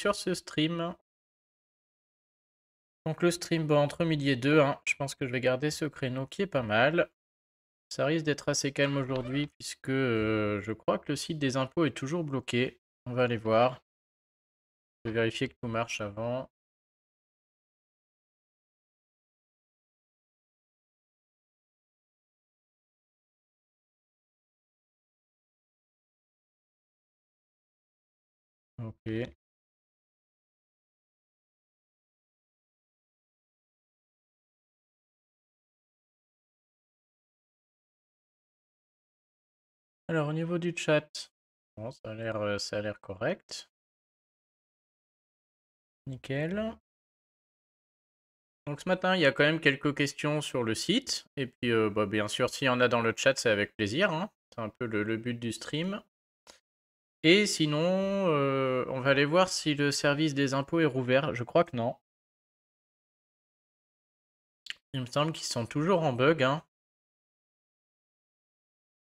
sur ce stream. Donc le stream entre midi et 2, hein. Je pense que je vais garder ce créneau qui est pas mal. Ça risque d'être assez calme aujourd'hui puisque je crois que le site des impôts est toujours bloqué. On va aller voir. Je vais vérifier que tout marche avant. Ok. Alors au niveau du chat, bon, ça a l'air correct. Nickel. Donc ce matin, il y a quand même quelques questions sur le site. Et puis, bah, bien sûr, s'il y en a dans le chat, c'est avec plaisir, hein. C'est un peu le but du stream. Et sinon, on va aller voir si le service des impôts est rouvert. Je crois que non. Il me semble qu'ils sont toujours en bug, hein.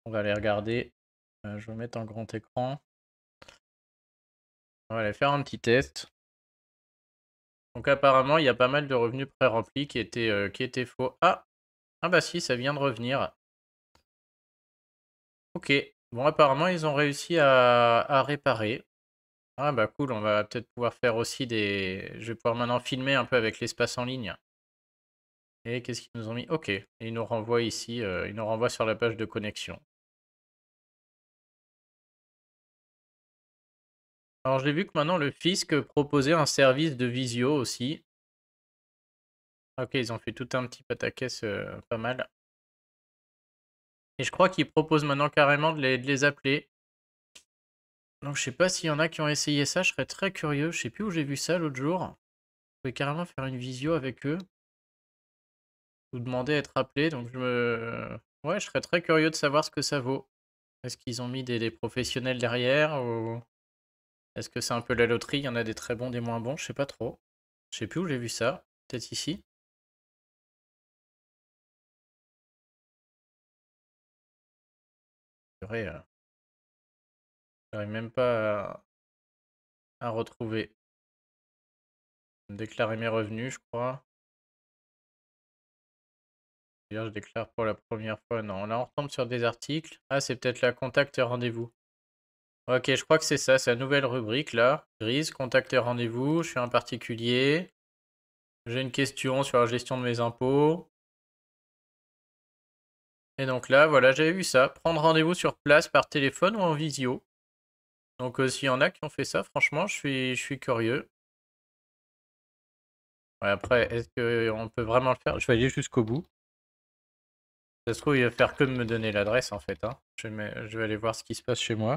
On va aller regarder. Je vais mettre en grand écran. On va aller faire un petit test. Donc apparemment, il y a pas mal de revenus pré-remplis qui étaient faux. Ah! Ah bah si, ça vient de revenir. Ok. Bon, apparemment, ils ont réussi à réparer. Ah bah cool, on va peut-être pouvoir faire aussi des... Je vais pouvoir maintenant filmer un peu avec l'espace en ligne. Et qu'est-ce qu'ils nous ont mis? Ok. Et ils nous renvoient ici, ils nous renvoient sur la page de connexion. Alors j'ai vu que maintenant le fisc proposait un service de visio aussi. Ok, ils ont fait tout un petit pataquès pas mal. Et je crois qu'ils proposent maintenant carrément de les appeler. Donc je sais pas s'il y en a qui ont essayé ça, je serais très curieux. Je sais plus où j'ai vu ça l'autre jour. Vous pouvez carrément faire une visio avec eux. Vous demander à être appelé, donc ouais, je serais très curieux de savoir ce que ça vaut. Est-ce qu'ils ont mis des professionnels derrière ou est-ce que c'est un peu la loterie? Il y en a des très bons, des moins bons, je sais pas trop. Je sais plus où j'ai vu ça. Peut-être ici. Purée, j'arrive même pas à retrouver. Déclarer mes revenus, je crois. D'ailleurs, je déclare pour la première fois. Non, là, on retombe sur des articles. Ah, c'est peut-être la contact et rendez-vous. Ok, je crois que c'est ça. C'est la nouvelle rubrique, là. Grise, contact et rendez-vous. Je suis un particulier. J'ai une question sur la gestion de mes impôts. Et donc là, voilà, j'avais vu ça. Prendre rendez-vous sur place par téléphone ou en visio. Donc s'il y en a qui ont fait ça, franchement, je suis curieux. Ouais, après, est-ce qu'on peut vraiment le faire? Je vais aller jusqu'au bout. Ça se trouve, il va faire que de me donner l'adresse, en fait, hein. Je vais aller voir ce qui se passe chez moi.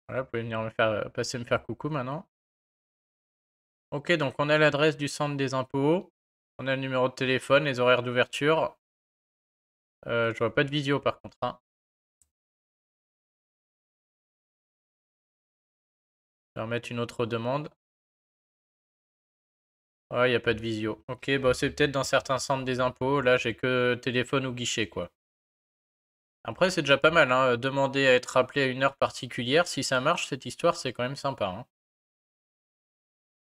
Voilà, vous pouvez venir passer me faire coucou maintenant. Ok, donc on a l'adresse du centre des impôts. On a le numéro de téléphone, les horaires d'ouverture. Je vois pas de visio par contre, hein. Je vais remettre une autre demande. Ouais, il n'y a pas de visio. Ok, bah c'est peut-être dans certains centres des impôts. Là, j'ai que téléphone ou guichet, quoi. Après, c'est déjà pas mal, hein. Demander à être appelé à une heure particulière. Si ça marche, cette histoire, c'est quand même sympa, hein.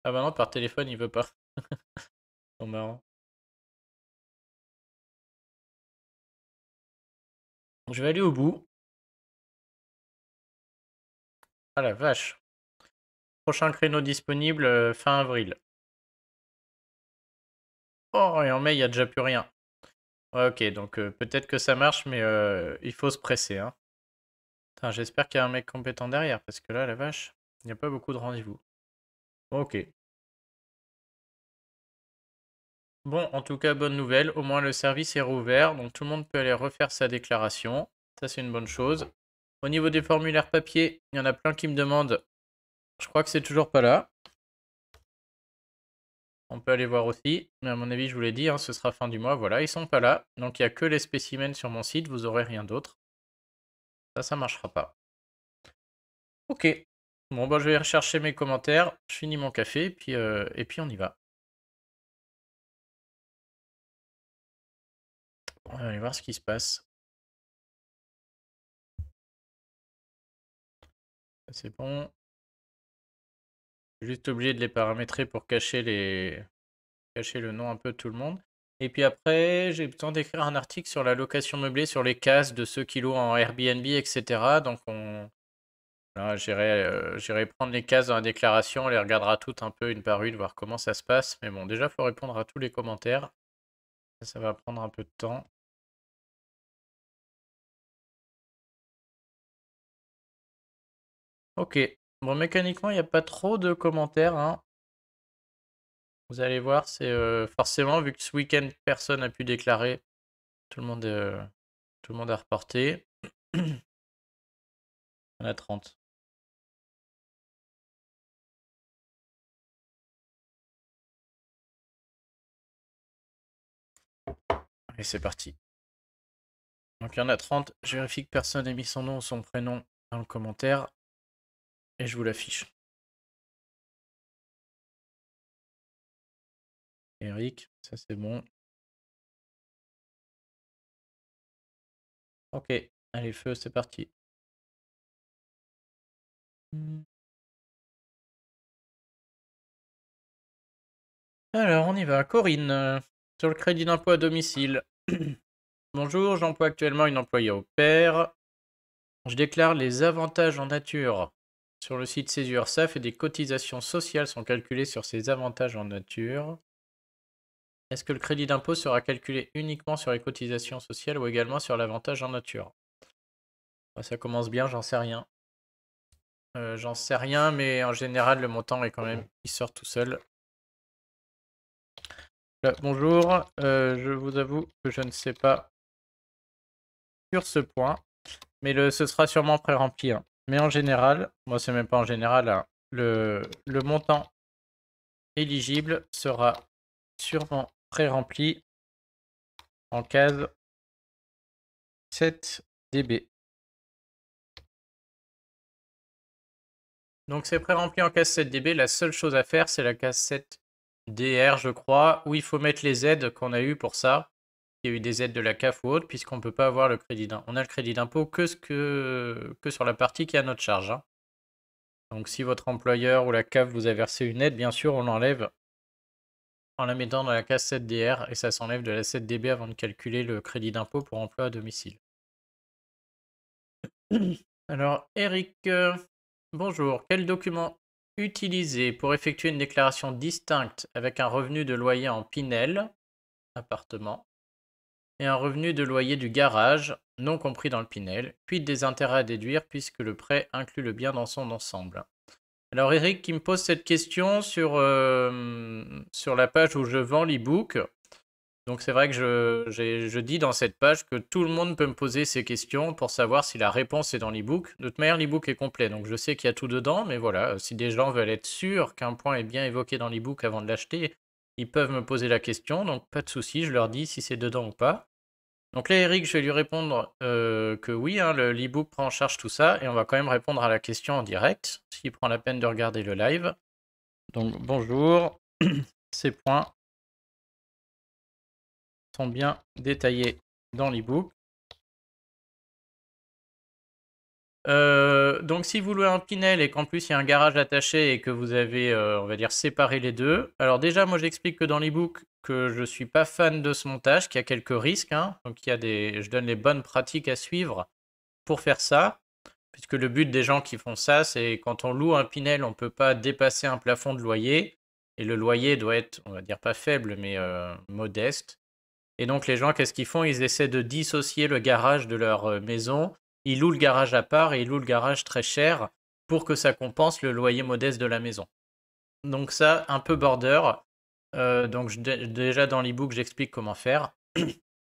Ah bah non, par téléphone, il veut pas. C'est marrant. Je vais aller au bout. Ah la vache. Prochain créneau disponible, fin avril. Oh, et en mai, il n'y a déjà plus rien. Ouais, ok, donc peut-être que ça marche, mais il faut se presser, hein. Putain, j'espère qu'il y a un mec compétent derrière, parce que là, la vache, il n'y a pas beaucoup de rendez-vous. Ok. Bon, en tout cas, bonne nouvelle. Au moins, le service est rouvert, donc tout le monde peut aller refaire sa déclaration. Ça, c'est une bonne chose. Au niveau des formulaires papier, il y en a plein qui me demandent. Je crois que c'est toujours pas là. On peut aller voir aussi. Mais à mon avis, je vous l'ai dit, hein, ce sera fin du mois. Voilà, ils sont pas là. Donc, il n'y a que les spécimens sur mon site. Vous aurez rien d'autre. Ça marchera pas. Ok. Bon, bah, je vais rechercher mes commentaires. Je finis mon café, et puis on y va. On va aller voir ce qui se passe. C'est bon. Juste obligé de les paramétrer pour cacher le nom un peu de tout le monde. Et puis après, j'ai besoin d'écrire un article sur la location meublée, sur les cases de ceux qui louent en Airbnb, etc. Donc voilà, j'irai prendre les cases dans la déclaration, on les regardera toutes un peu une par une, voir comment ça se passe. Mais bon, déjà, il faut répondre à tous les commentaires. Ça va prendre un peu de temps. Ok. Bon, mécaniquement, il n'y a pas trop de commentaires, hein. Vous allez voir, c'est forcément, vu que ce week-end, personne n'a pu déclarer, tout le monde a reporté. Il y en a 30. Allez, c'est parti. Donc il y en a 30. Je vérifie que personne n'ait mis son nom ou son prénom dans le commentaire. Et je vous l'affiche. Eric, ça c'est bon. Ok, allez, feu, c'est parti. Alors, on y va. Corinne, sur le crédit d'impôt à domicile. Bonjour, j'emploie actuellement une employée au pair. Je déclare les avantages en nature sur le site CESU-URSSAF et des cotisations sociales sont calculées sur ces avantages en nature. Est-ce que le crédit d'impôt sera calculé uniquement sur les cotisations sociales ou également sur l'avantage en nature? Ça commence bien, j'en sais rien. J'en sais rien, mais en général, le montant est quand même, il sort tout seul. Bonjour, je vous avoue que je ne sais pas sur ce point, mais ce sera sûrement pré-rempli, hein. Mais en général, moi c'est même pas en général, hein, le montant éligible sera sûrement pré-rempli en case 7DB. Donc c'est pré-rempli en case 7DB, la seule chose à faire c'est la case 7DR je crois, où il faut mettre les aides qu'on a eu pour ça. Il y a eu des aides de la CAF ou autre, puisqu'on ne peut pas avoir le crédit d'impôt. On a le crédit d'impôt que sur la partie qui est à notre charge, hein. Donc si votre employeur ou la CAF vous a versé une aide, bien sûr, on l'enlève en la mettant dans la case 7DR et ça s'enlève de la 7DB avant de calculer le crédit d'impôt pour emploi à domicile. Alors, Eric, bonjour. Quel document utiliser pour effectuer une déclaration distincte avec un revenu de loyer en Pinel, appartement, et un revenu de loyer du garage, non compris dans le Pinel, puis des intérêts à déduire puisque le prêt inclut le bien dans son ensemble? Alors Eric qui me pose cette question sur la page où je vends l'e-book. Donc c'est vrai que je dis dans cette page que tout le monde peut me poser ces questions pour savoir si la réponse est dans l'e-book. De toute manière, l'e-book est complet, donc je sais qu'il y a tout dedans, mais voilà, si des gens veulent être sûrs qu'un point est bien évoqué dans l'e-book avant de l'acheter, ils peuvent me poser la question, donc pas de souci, je leur dis si c'est dedans ou pas. Donc là, Eric, je vais lui répondre que oui, hein, l'e-book prend en charge tout ça, et on va quand même répondre à la question en direct, s'il prend la peine de regarder le live. Donc bonjour, ces points sont bien détaillés dans l'e-book. Donc si vous louez un Pinel et qu'en plus il y a un garage attaché et que vous avez, on va dire, séparé les deux. Alors déjà, moi j'explique que dans l'e-book que je suis pas fan de ce montage, qu'il y a quelques risques, hein. Donc je donne les bonnes pratiques à suivre pour faire ça. Puisque le but des gens qui font ça, c'est quand on loue un Pinel, on ne peut pas dépasser un plafond de loyer. Et le loyer doit être, on va dire pas faible, mais modeste. Et donc les gens, qu'est-ce qu'ils font? Ils essaient de dissocier le garage de leur maison. Ils louent le garage à part et ils louent le garage très cher pour que ça compense le loyer modeste de la maison. Donc ça, un peu border. Donc déjà dans l'e-book, j'explique comment faire.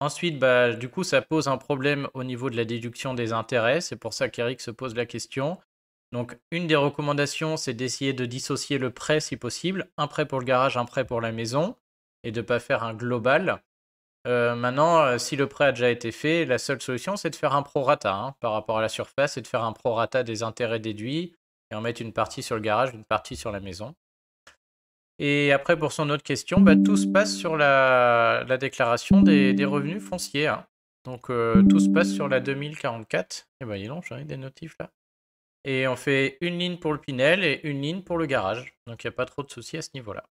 Ensuite, bah, du coup, ça pose un problème au niveau de la déduction des intérêts. C'est pour ça qu'Eric se pose la question. Donc, une des recommandations, c'est d'essayer de dissocier le prêt si possible. Un prêt pour le garage, un prêt pour la maison. Et de ne pas faire un global. Maintenant, si le prêt a déjà été fait, la seule solution, c'est de faire un prorata, hein, par rapport à la surface et de faire un prorata des intérêts déduits et en mettre une partie sur le garage, une partie sur la maison. Et après, pour son autre question, bah, tout se passe sur la déclaration des revenus fonciers, hein. Donc, tout se passe sur la 2044. Et bah, dis donc, j'en ai des notifs là. Et on fait une ligne pour le Pinel et une ligne pour le garage. Donc il n'y a pas trop de soucis à ce niveau-là.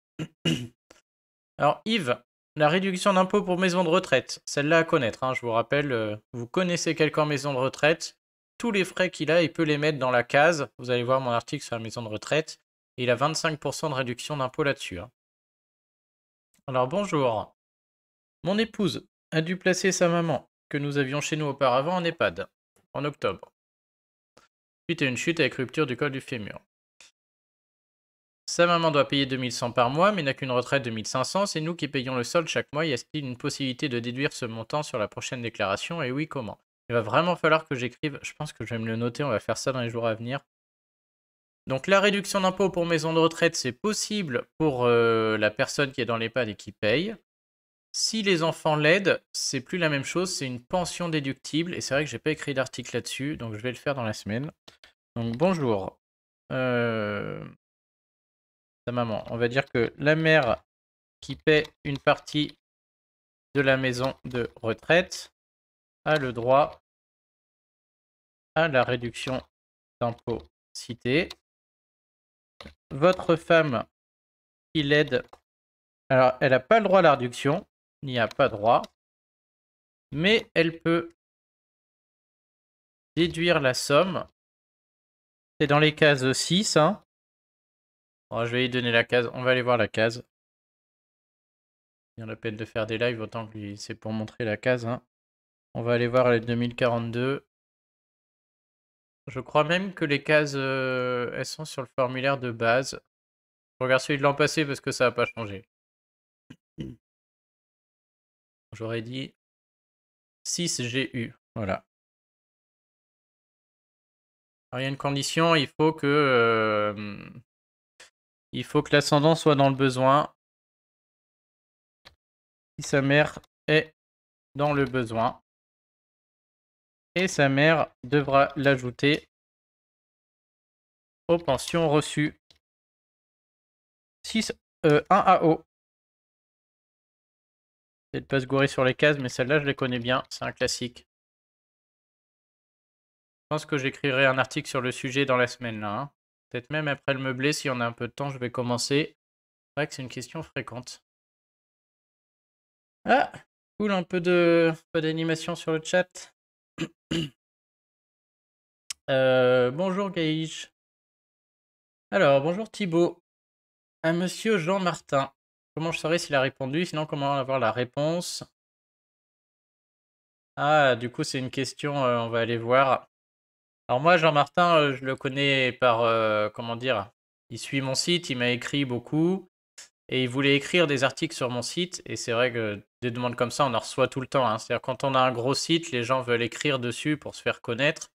Alors Yves, la réduction d'impôt pour maison de retraite, celle-là à connaître, hein, je vous rappelle, vous connaissez quelqu'un en maison de retraite, tous les frais qu'il a, il peut les mettre dans la case. Vous allez voir mon article sur la maison de retraite. Et il a 25% de réduction d'impôt là-dessus. Hein. Alors bonjour. Mon épouse a dû placer sa maman, que nous avions chez nous auparavant, en EHPAD, en octobre. Suite à une chute avec rupture du col du fémur. Sa maman doit payer 2100 par mois, mais n'a qu'une retraite de 1500. C'est nous qui payons le solde chaque mois. Y a-t-il une possibilité de déduire ce montant sur la prochaine déclaration? Et oui, comment? Il va vraiment falloir que j'écrive. Je pense que je vais me le noter. On va faire ça dans les jours à venir. Donc la réduction d'impôt pour maison de retraite, c'est possible pour la personne qui est dans l'EHPAD et qui paye. Si les enfants l'aident, c'est plus la même chose. C'est une pension déductible. Et c'est vrai que j'ai pas écrit d'article là-dessus. Donc je vais le faire dans la semaine. Donc bonjour. Ta maman. On va dire que la mère qui paie une partie de la maison de retraite a le droit à la réduction d'impôt citée. Votre femme qui l'aide, alors elle n'a pas le droit à la réduction, n'y a pas droit, mais elle peut déduire la somme. C'est dans les cases 6. Hein. Bon, je vais lui donner la case, on va aller voir la case. Il y a la peine de faire des lives, autant que c'est pour montrer la case. Hein. On va aller voir les 2042. Je crois même que les cases, elles sont sur le formulaire de base. Je regarde celui de l'an passé parce que ça n'a pas changé. J'aurais dit 6 GU. Voilà. Alors, il y a une condition, il faut que l'ascendant soit dans le besoin. Si sa mère est dans le besoin. Et sa mère devra l'ajouter aux pensions reçues. 1 AO. Peut-être pas se gourer sur les cases, mais celle-là, je les connais bien. C'est un classique. Je pense que j'écrirai un article sur le sujet dans la semaine, là. Hein. Peut-être même après le meublé, si on a un peu de temps, je vais commencer. C'est vrai que c'est une question fréquente. Ah, cool, un peu d'animation sur le chat. Bonjour Gaïch. Alors, bonjour Thibaut. À monsieur Jean Martin. Comment je saurais s'il a répondu? Sinon, comment avoir la réponse? Ah, du coup, c'est une question, on va aller voir. Alors moi, Jean Martin, je le connais par, comment dire? Il suit mon site, il m'a écrit beaucoup. Et il voulait écrire des articles sur mon site. Et c'est vrai que des demandes comme ça, on en reçoit tout le temps. Hein. C'est-à-dire quand on a un gros site, les gens veulent écrire dessus pour se faire connaître.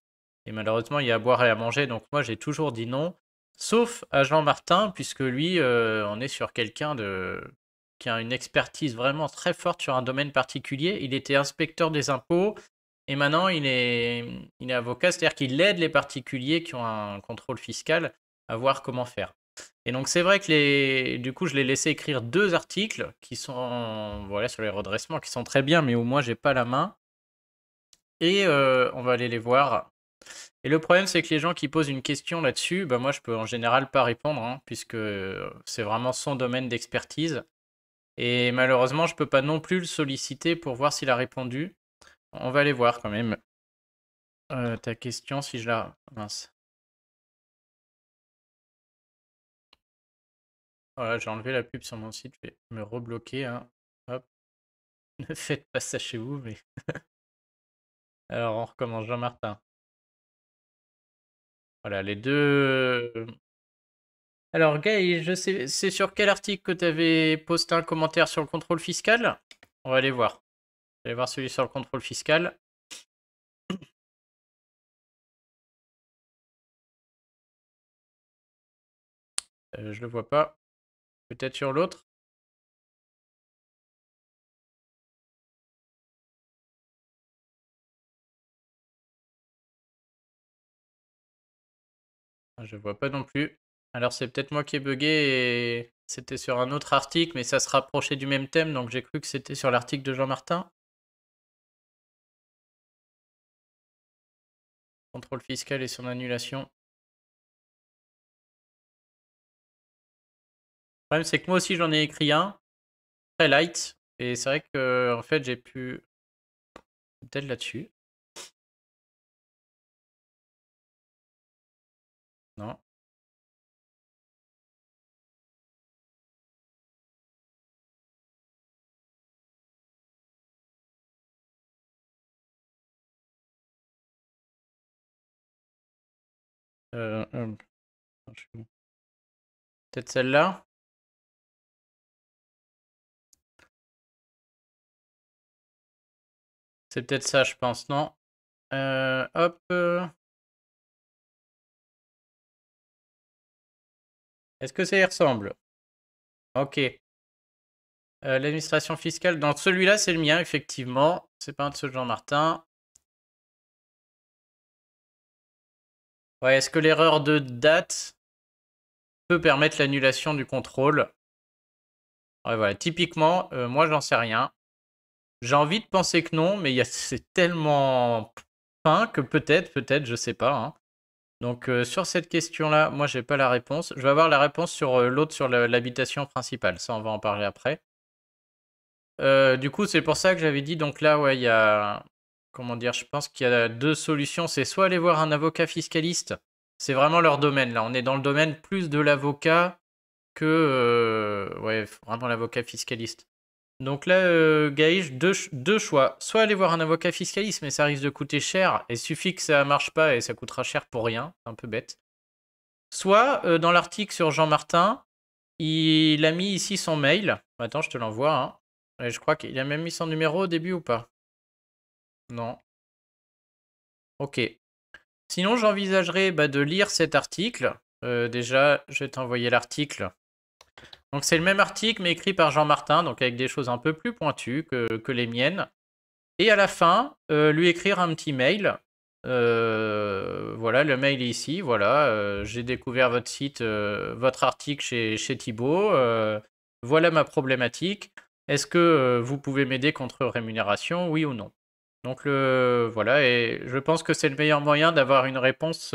Et malheureusement, il y a à boire et à manger. Donc moi, j'ai toujours dit non. Sauf à Jean Martin, puisque lui, on est sur quelqu'un qui a une expertise vraiment très forte sur un domaine particulier. Il était inspecteur des impôts. Et maintenant, il est avocat. C'est-à-dire qu'il aide les particuliers qui ont un contrôle fiscal à voir comment faire. Et donc c'est vrai que du coup je l'ai laissé écrire 2 articles qui sont voilà, sur les redressements qui sont très bien, mais où moi j'ai pas la main. Et on va aller les voir. Et le problème c'est que les gens qui posent une question là-dessus, bah moi je peux en général pas répondre, hein, puisque c'est vraiment son domaine d'expertise. Et malheureusement je peux pas non plus le solliciter pour voir s'il a répondu. On va aller voir quand même. Ta question si je la... Mince. Voilà, j'ai enlevé la pub sur mon site, je vais me rebloquer. Hein. Hop. Ne faites pas ça chez vous, mais... Alors, on recommence. Jean-Martin. Voilà, les deux... Alors, Gaël, je sais, c'est sur quel article que tu avais posté un commentaire sur le contrôle fiscal? On va aller voir. On va aller voir celui sur le contrôle fiscal. Je le vois pas. Peut-être sur l'autre. Je vois pas non plus. Alors, c'est peut-être moi qui ai bugué et c'était sur un autre article, mais ça se rapprochait du même thème, donc j'ai cru que c'était sur l'article de Jean-Martin. Contrôle fiscal et son annulation. problème, c'est que moi aussi, j'en ai écrit un, très light. Et c'est vrai que, en fait, j'ai pu... Peut-être là-dessus. Non. Peut-être celle-là. C'est peut-être ça, je pense, non? Hop. Est-ce que ça y ressemble? Ok. L'administration fiscale. Donc celui-là, c'est le mien, effectivement. C'est pas un de ceux de Jean-Martin. Ouais, est-ce que l'erreur de date peut permettre l'annulation du contrôle? Ouais, voilà. Typiquement, moi, j'en sais rien. J'ai envie de penser que non, mais c'est tellement fin que peut-être, je sais pas, hein. Donc sur cette question-là, moi j'ai pas la réponse. Je vais avoir la réponse sur l'autre, sur l'habitation principale. Ça, on va en parler après. Du coup, c'est pour ça que j'avais dit, donc là, ouais, il y a... Comment dire, je pense qu'il y a deux solutions. C'est soit aller voir un avocat fiscaliste. C'est vraiment leur domaine, là. On est dans le domaine plus de l'avocat que... ouais, vraiment l'avocat fiscaliste. Donc là, Gaïch, deux choix. Soit aller voir un avocat fiscaliste, mais ça risque de coûter cher. Et suffit que ça marche pas et ça coûtera cher pour rien. C'est un peu bête. Soit, dans l'article sur Jean Martin, il a mis ici son mail. Attends, je te l'envoie, hein. Et je crois qu'il a même mis son numéro au début ou pas? Non. Ok. Sinon, j'envisagerais de lire cet article. Déjà, je vais t'envoyer l'article. Donc c'est le même article, mais écrit par Jean Martin, donc avec des choses un peu plus pointues que les miennes. Et à la fin, lui écrire un petit mail. Voilà, le mail est ici. Voilà, j'ai découvert votre site, votre article chez Thibaut. Voilà ma problématique. Est-ce que vous pouvez m'aider contre rémunération, oui ou non? Donc voilà, et je pense que c'est le meilleur moyen d'avoir une réponse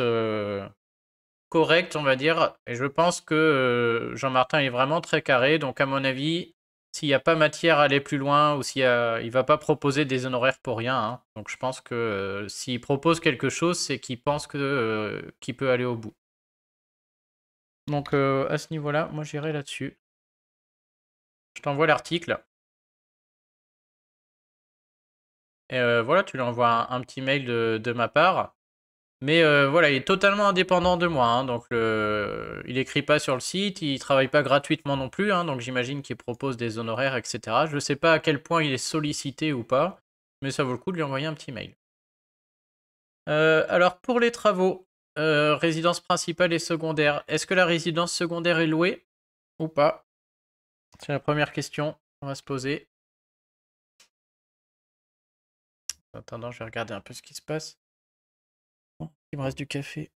correcte, on va dire. Et je pense que Jean-Martin est vraiment très carré. Donc à mon avis, s'il n'y a pas matière à aller plus loin ou s'il ne va pas proposer des honoraires pour rien, hein. Donc je pense que s'il propose quelque chose, c'est qu'il pense qu'il peut aller au bout. Donc à ce niveau-là, moi j'irai là-dessus. Je t'envoie l'article. Et voilà, tu lui envoies un petit mail de ma part. Mais voilà, il est totalement indépendant de moi, hein, donc il écrit pas sur le site, il travaille pas gratuitement non plus, hein, donc j'imagine qu'il propose des honoraires, etc. Je sais pas à quel point il est sollicité ou pas, mais ça vaut le coup de lui envoyer un petit mail. Alors pour les travaux, résidence principale et secondaire, est-ce que la résidence secondaire est louée ou pas? C'est la première question qu'on va se poser. En attendant, je vais regarder un peu ce qui se passe. Bon, il me reste du café.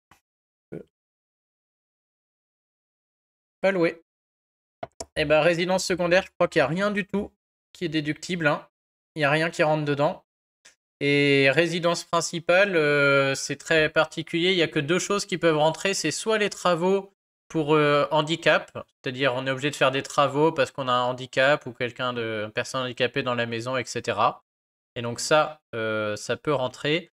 Pas loué. Eh ben, résidence secondaire, je crois qu'il n'y a rien du tout qui est déductible, hein. Il n'y a rien qui rentre dedans. Et résidence principale, c'est très particulier. Il n'y a que deux choses qui peuvent rentrer. C'est soit les travaux pour handicap, c'est-à-dire on est obligé de faire des travaux parce qu'on a un handicap ou une personne handicapée dans la maison, etc. Et donc ça peut rentrer.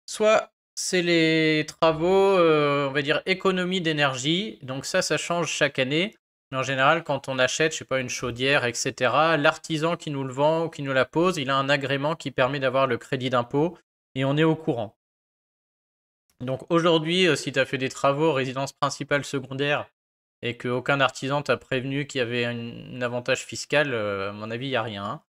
Soit c'est les travaux, on va dire, économie d'énergie. Donc ça change chaque année. Mais en général, quand on achète, je sais pas, une chaudière, etc., l'artisan qui nous le vend ou qui nous la pose, il a un agrément qui permet d'avoir le crédit d'impôt et on est au courant. Donc aujourd'hui, si tu as fait des travaux, résidence principale, secondaire, et qu'aucun artisan t'a prévenu qu'il y avait un avantage fiscal, à mon avis, il n'y a rien, hein.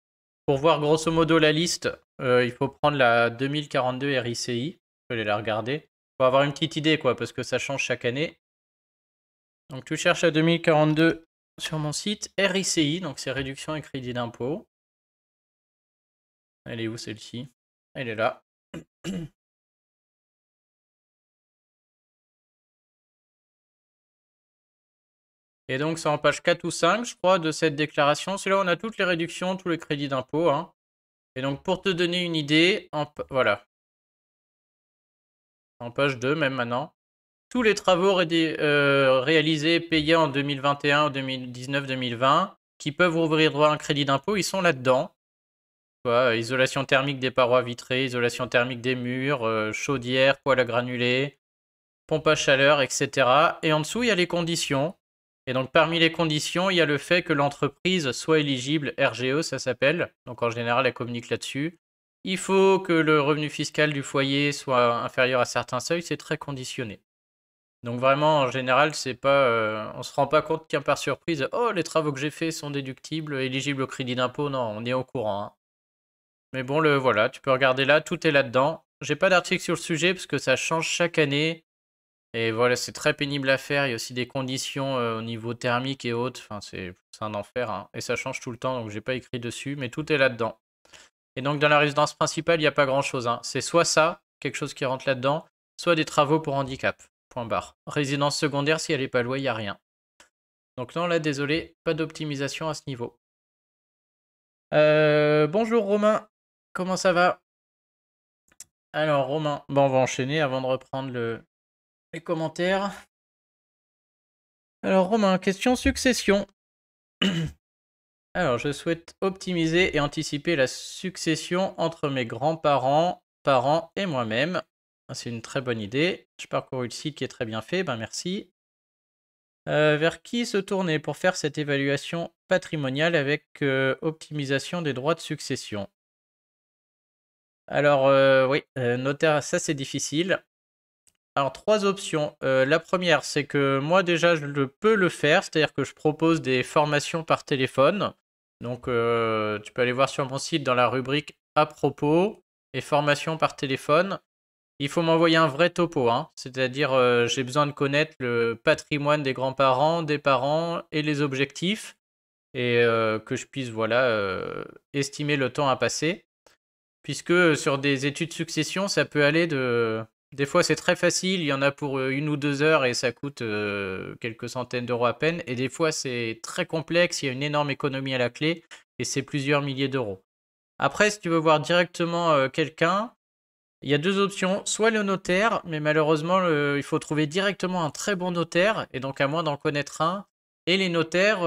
Pour voir grosso modo la liste, il faut prendre la 2042 RICI. Je peux aller la regarder. Pour avoir une petite idée, quoi, parce que ça change chaque année. Donc tu cherches la 2042 sur mon site. RICI, donc c'est réduction et crédit d'impôt. Elle est où celle-ci? Elle est là. Et donc c'est en page 4 ou 5, je crois, de cette déclaration. C'est là où on a toutes les réductions, tous les crédits d'impôt, hein. Et donc pour te donner une idée, voilà. En page 2 même maintenant. tous les travaux réalisés, payés en 2021, 2019, 2020, qui peuvent ouvrir droit à un crédit d'impôt, ils sont là-dedans. Isolation thermique des parois vitrées, isolation thermique des murs, chaudière, poêle à granulés, pompe à chaleur, etc. Et en dessous, il y a les conditions. Et donc, parmi les conditions, il y a le fait que l'entreprise soit éligible, RGE, ça s'appelle. Donc, en général, elle communique là-dessus. Il faut que le revenu fiscal du foyer soit inférieur à certains seuils. C'est très conditionné. Donc, vraiment, en général, c'est pas, on se rend pas compte, tiens, par surprise, oh, les travaux que j'ai faits sont déductibles, éligibles au crédit d'impôt. Non, on est au courant, hein. Mais bon, voilà, tu peux regarder là, tout est là-dedans. J'ai pas d'article sur le sujet parce que ça change chaque année. Et voilà, c'est très pénible à faire. Il y a aussi des conditions au niveau thermique et autres. Enfin, c'est un enfer, hein. Et ça change tout le temps, donc j'ai pas écrit dessus, mais tout est là-dedans. Et donc dans la résidence principale, il n'y a pas grand-chose, hein. C'est soit ça, quelque chose qui rentre là-dedans, soit des travaux pour handicap. Point barre. Résidence secondaire, si elle n'est pas louée, il n'y a rien. Donc non, là, désolé, pas d'optimisation à ce niveau. Bonjour Romain, comment ça va? Alors Romain, bon, on va enchaîner avant de reprendre les commentaires. Alors Romain, question succession. Alors je souhaite optimiser et anticiper la succession entre mes grands-parents, parents et moi-même. C'est une très bonne idée. Je parcours le site qui est très bien fait, ben merci. Vers qui se tourner pour faire cette évaluation patrimoniale avec optimisation des droits de succession? Alors oui, notaire, ça c'est difficile. Alors, 3 options. La première, c'est que moi déjà je peux le faire, c'est-à-dire que je propose des formations par téléphone. Donc tu peux aller voir sur mon site dans la rubrique à propos et formations par téléphone. Il faut m'envoyer un vrai topo, hein. C'est-à-dire j'ai besoin de connaître le patrimoine des grands-parents, des parents et les objectifs et que je puisse estimer le temps à passer. Puisque sur des études succession, ça peut aller de... Des fois, c'est très facile, il y en a pour 1 ou 2 heures et ça coûte quelques centaines d'euros à peine. Et des fois, c'est très complexe, il y a une énorme économie à la clé et c'est plusieurs milliers d'euros. Après, si tu veux voir directement quelqu'un, il y a 2 options. Soit le notaire, mais malheureusement, il faut trouver directement un très bon notaire, et donc à moins d'en connaître un. Et les notaires,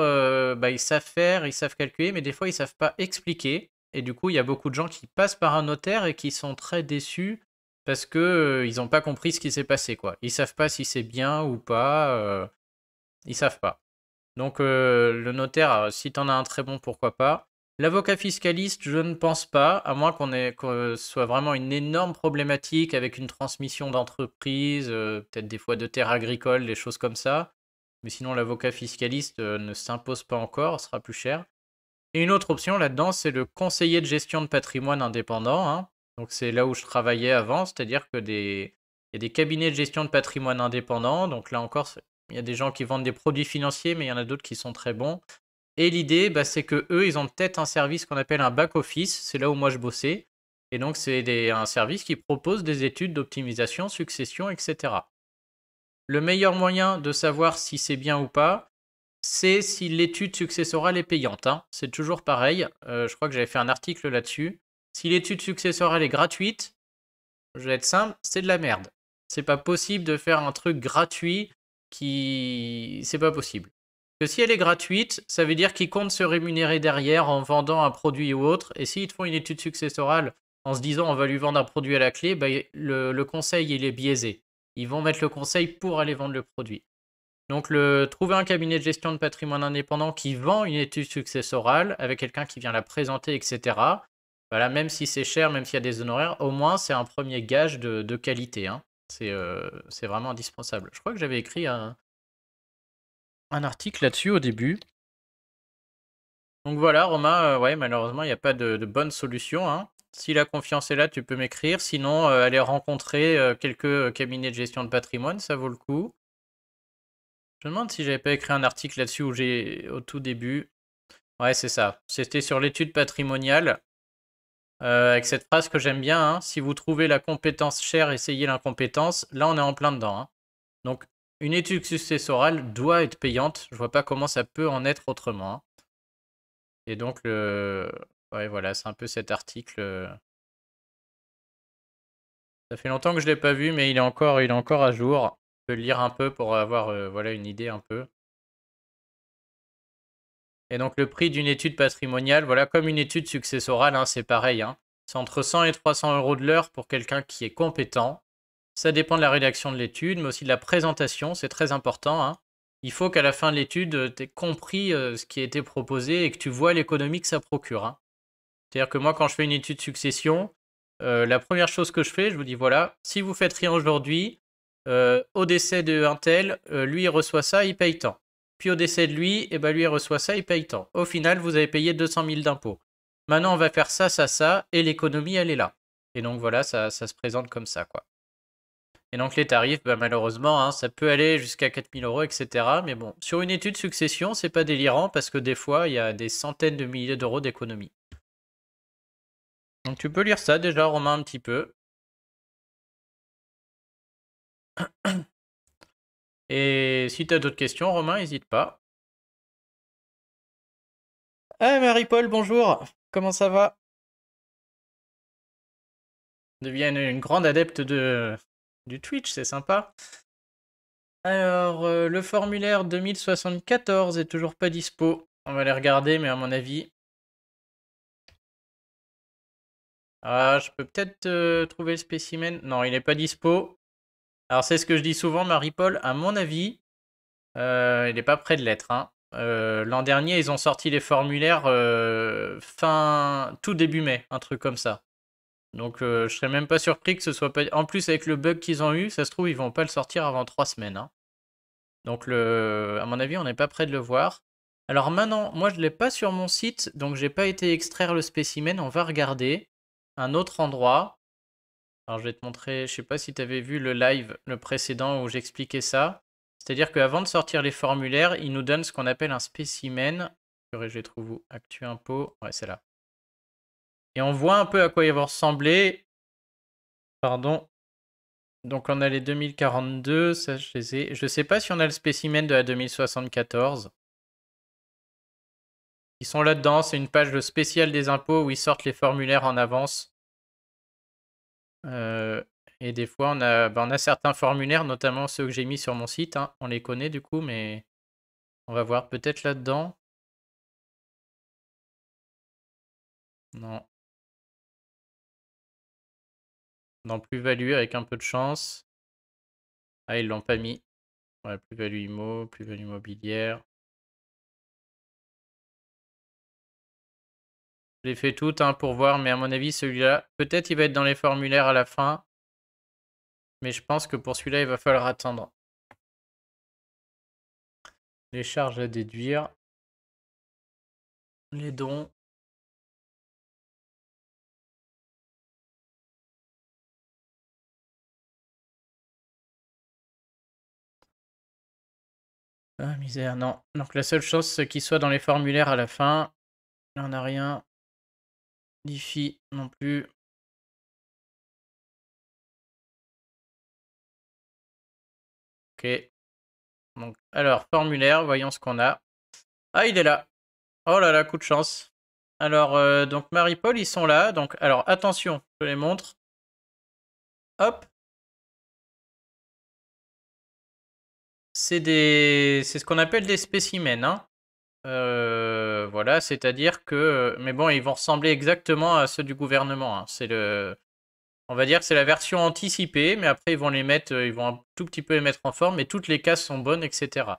ils savent faire, ils savent calculer, mais des fois, ils savent pas expliquer. Et du coup, il y a beaucoup de gens qui passent par un notaire et qui sont très déçus parce que ils n'ont pas compris ce qui s'est passé, quoi. Ils savent pas si c'est bien ou pas. Ils savent pas. Donc le notaire, si tu en as un très bon, pourquoi pas. L'avocat fiscaliste, je ne pense pas, à moins que ce soit vraiment une énorme problématique avec une transmission d'entreprise, peut-être des fois de terres agricoles, des choses comme ça. Mais sinon, l'avocat fiscaliste ne s'impose pas encore, sera plus cher. Et une autre option là-dedans, c'est le conseiller de gestion de patrimoine indépendant, hein. Donc c'est là où je travaillais avant, c'est-à-dire que il y a des cabinets de gestion de patrimoine indépendants. Donc là encore, il y a des gens qui vendent des produits financiers, mais il y en a d'autres qui sont très bons. Et l'idée, c'est que eux, ils ont peut-être un service qu'on appelle un back-office. C'est là où moi je bossais. Et donc c'est un service qui propose des études d'optimisation, succession, etc. Le meilleur moyen de savoir si c'est bien ou pas, c'est si l'étude successorale est payante, hein. C'est toujours pareil. Je crois que j'avais fait un article là-dessus. Si l'étude successorale est gratuite, je vais être simple, c'est de la merde. C'est pas possible de faire un truc gratuit qui... C'est pas possible. Que si elle est gratuite, ça veut dire qu'ils comptent se rémunérer derrière en vendant un produit ou autre. Et s'ils te font une étude successorale en se disant on va lui vendre un produit à la clé, le conseil il est biaisé. Ils vont mettre le conseil pour aller vendre le produit. Donc trouver un cabinet de gestion de patrimoine indépendant qui vend une étude successorale avec quelqu'un qui vient la présenter, etc. Voilà, même si c'est cher, même s'il y a des honoraires, au moins c'est un premier gage de qualité, hein. C'est vraiment indispensable. Je crois que j'avais écrit un article là-dessus au début. Donc voilà, Romain, ouais, malheureusement, il n'y a pas de bonne solution, hein. Si la confiance est là, tu peux m'écrire. Sinon, aller rencontrer quelques cabinets de gestion de patrimoine, ça vaut le coup. Je me demande si j'avais pas écrit un article là-dessus où au tout début. Ouais, c'est ça. C'était sur l'étude patrimoniale. Avec cette phrase que j'aime bien, hein, si vous trouvez la compétence chère, essayez l'incompétence. Là, on est en plein dedans, hein. Donc, une étude successorale doit être payante. Je vois pas comment ça peut en être autrement, hein. Et donc, ouais, voilà, c'est un peu cet article. Ça fait longtemps que je l'ai pas vu, mais il est encore à jour. peux lire un peu pour avoir voilà, une idée un peu. Et donc le prix d'une étude patrimoniale, voilà, comme une étude successorale, hein, c'est pareil. Hein. C'est entre 100 et 300 € de l'heure pour quelqu'un qui est compétent. Ça dépend de la rédaction de l'étude, mais aussi de la présentation, c'est très important. Hein. Il faut qu'à la fin de l'étude, tu aies compris ce qui a été proposé et que tu vois l'économie que ça procure. Hein. C'est-à-dire que moi, quand je fais une étude succession, la première chose que je fais, je vous dis, voilà, si vous faites rien aujourd'hui, au décès de un tel, lui, il reçoit ça, il paye tant. Puis au décès de lui, eh ben, lui, il reçoit ça, il paye tant. Au final, vous avez payé 200 000 d'impôts. Maintenant, on va faire ça, ça, ça, et l'économie, elle est là. Et donc voilà, ça se présente comme ça, quoi. Et donc les tarifs, bah, malheureusement, hein, ça peut aller jusqu'à 4 000 €, etc. Mais bon, sur une étude succession, c'est pas délirant parce que des fois, il y a des centaines de milliers d'euros d'économies. Donc tu peux lire ça déjà, Romain, un petit peu. Et si tu as d'autres questions, Romain, n'hésite pas. Ah, Marie-Paul, bonjour. Comment ça va? Devient une grande adepte du Twitch, c'est sympa. Alors, le formulaire 2074 est toujours pas dispo. On va aller regarder, mais à mon avis... Ah, je peux peut-être trouver le spécimen. Non, il n'est pas dispo. Alors, c'est ce que je dis souvent, Marie-Paul. À mon avis, il n'est pas près de l'être. Hein. L'an dernier, ils ont sorti les formulaires tout début mai, un truc comme ça. Donc, je serais même pas surpris que ce soit pas. En plus, avec le bug qu'ils ont eu, ça se trouve, ils vont pas le sortir avant 3 semaines. Hein. Donc, à mon avis, on n'est pas près de le voir. Alors maintenant, moi, je l'ai pas sur mon site, donc j'ai pas été extraire le spécimen. On va regarder un autre endroit. Alors, je vais te montrer. Je sais pas si tu avais vu le live, le précédent, où j'expliquais ça. C'est-à-dire qu'avant de sortir les formulaires, ils nous donnent ce qu'on appelle un spécimen. Je trouve où Actu Impôt. Ouais, c'est là. Et on voit un peu à quoi ils vont ressembler. Pardon. Donc on a les 2042, ça je les ai. Je sais pas si on a le spécimen de la 2074. Ils sont là-dedans, c'est une page spéciale des impôts où ils sortent les formulaires en avance. Et des fois on a certains formulaires, notamment ceux que j'ai mis sur mon site. Hein. On les connaît du coup, mais on va voir peut-être là-dedans. Non. Dans plus-value avec un peu de chance. Ah, ils l'ont pas mis. Ouais, plus-value IMO, plus-value immobilière. Je les fais toutes hein, pour voir, mais à mon avis, celui-là, peut-être il va être dans les formulaires à la fin. Mais je pense que pour celui-là, il va falloir attendre. Les charges à déduire. Les dons. Ah, misère, non. Donc la seule chose, c'est qu'il soit dans les formulaires à la fin. Il n'en a rien. L'IFI non plus. Ok. Donc, alors, formulaire, voyons ce qu'on a. Ah, il est là. Oh là là, coup de chance. Alors, donc Marie-Paul, ils sont là. Donc, alors, attention, je les montre. Hop. C'est ce qu'on appelle des spécimens. Hein. Voilà, c'est-à-dire que... Mais bon, ils vont ressembler exactement à ceux du gouvernement. Hein. C'est le... On va dire que c'est la version anticipée, mais après ils vont les mettre, ils vont un tout petit peu les mettre en forme, mais toutes les cases sont bonnes, etc.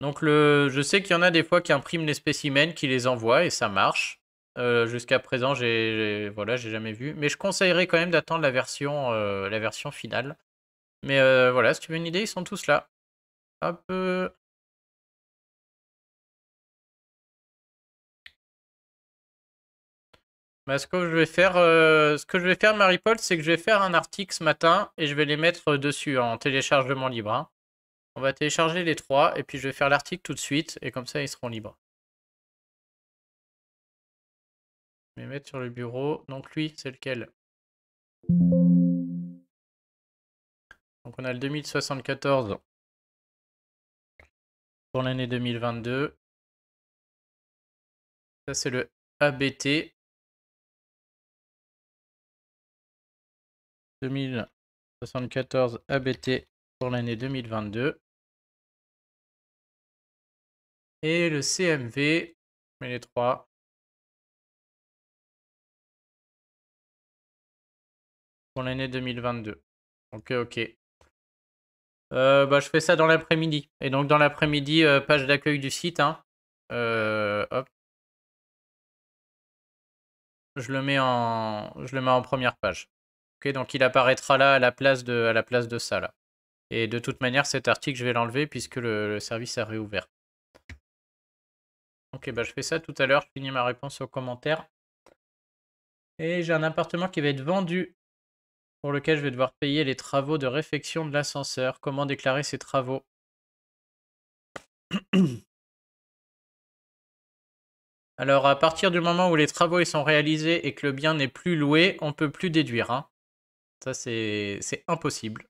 Donc je sais qu'il y en a des fois qui impriment les spécimens, qui les envoient, et ça marche. Jusqu'à présent, voilà, j'ai jamais vu. Mais je conseillerais quand même d'attendre la version finale. Mais voilà, si tu veux une idée, ils sont tous là. Hop. Bah, ce que je vais faire, Marie-Paul, c'est que je vais faire un article ce matin et je vais les mettre dessus en téléchargement libre. Hein. On va télécharger les trois et puis je vais faire l'article tout de suite et comme ça ils seront libres. Je vais mettre sur le bureau. Donc lui, c'est lequel? Donc on a le 2074 pour l'année 2022. Ça c'est le ABT 2074 ABT pour l'année 2022. Et le CMV, je mets les 3. Pour l'année 2022. Ok, ok. Bah, je fais ça dans l'après-midi. Et donc dans l'après-midi, page d'accueil du site. Hein. Hop. Je le mets en première page. Ok, donc il apparaîtra là à la place de ça là. Et de toute manière, cet article, je vais l'enlever puisque le service a réouvert. Ok, bah je fais ça tout à l'heure. Je finis ma réponse aux commentaires. Et j'ai un appartement qui va être vendu, pour lequel je vais devoir payer les travaux de réfection de l'ascenseur. Comment déclarer ces travaux? Alors, à partir du moment où les travaux ils sont réalisés et que le bien n'est plus loué, on ne peut plus déduire. Hein. Ça, c'est impossible.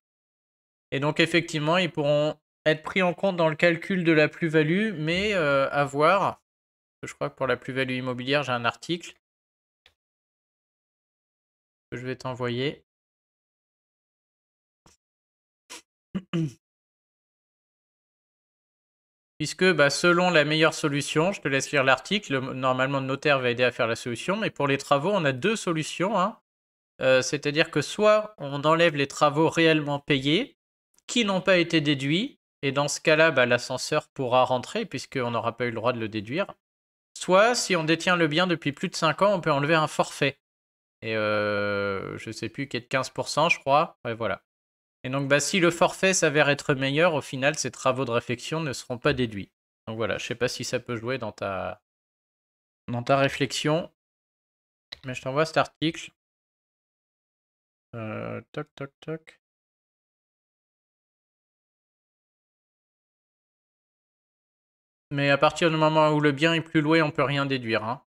Et donc, effectivement, ils pourront être pris en compte dans le calcul de la plus-value, mais à voir. Je crois que pour la plus-value immobilière, j'ai un article que je vais t'envoyer. Puisque bah, selon la meilleure solution, je te laisse lire l'article, normalement le notaire va aider à faire la solution, mais pour les travaux, on a deux solutions. Hein. C'est-à-dire que soit on enlève les travaux réellement payés, qui n'ont pas été déduits, et dans ce cas-là, bah, l'ascenseur pourra rentrer, puisqu'on n'aura pas eu le droit de le déduire. Soit, si on détient le bien depuis plus de 5 ans, on peut enlever un forfait. Et je sais plus, qui est de 15%, je crois. Ouais, voilà. Et donc, bah, si le forfait s'avère être meilleur, au final, ces travaux de réflexion ne seront pas déduits. Donc voilà, je sais pas si ça peut jouer dans ta réflexion, mais je t'envoie cet article. Toc, toc, toc. Mais à partir du moment où le bien est plus loué, on peut rien déduire. Hein.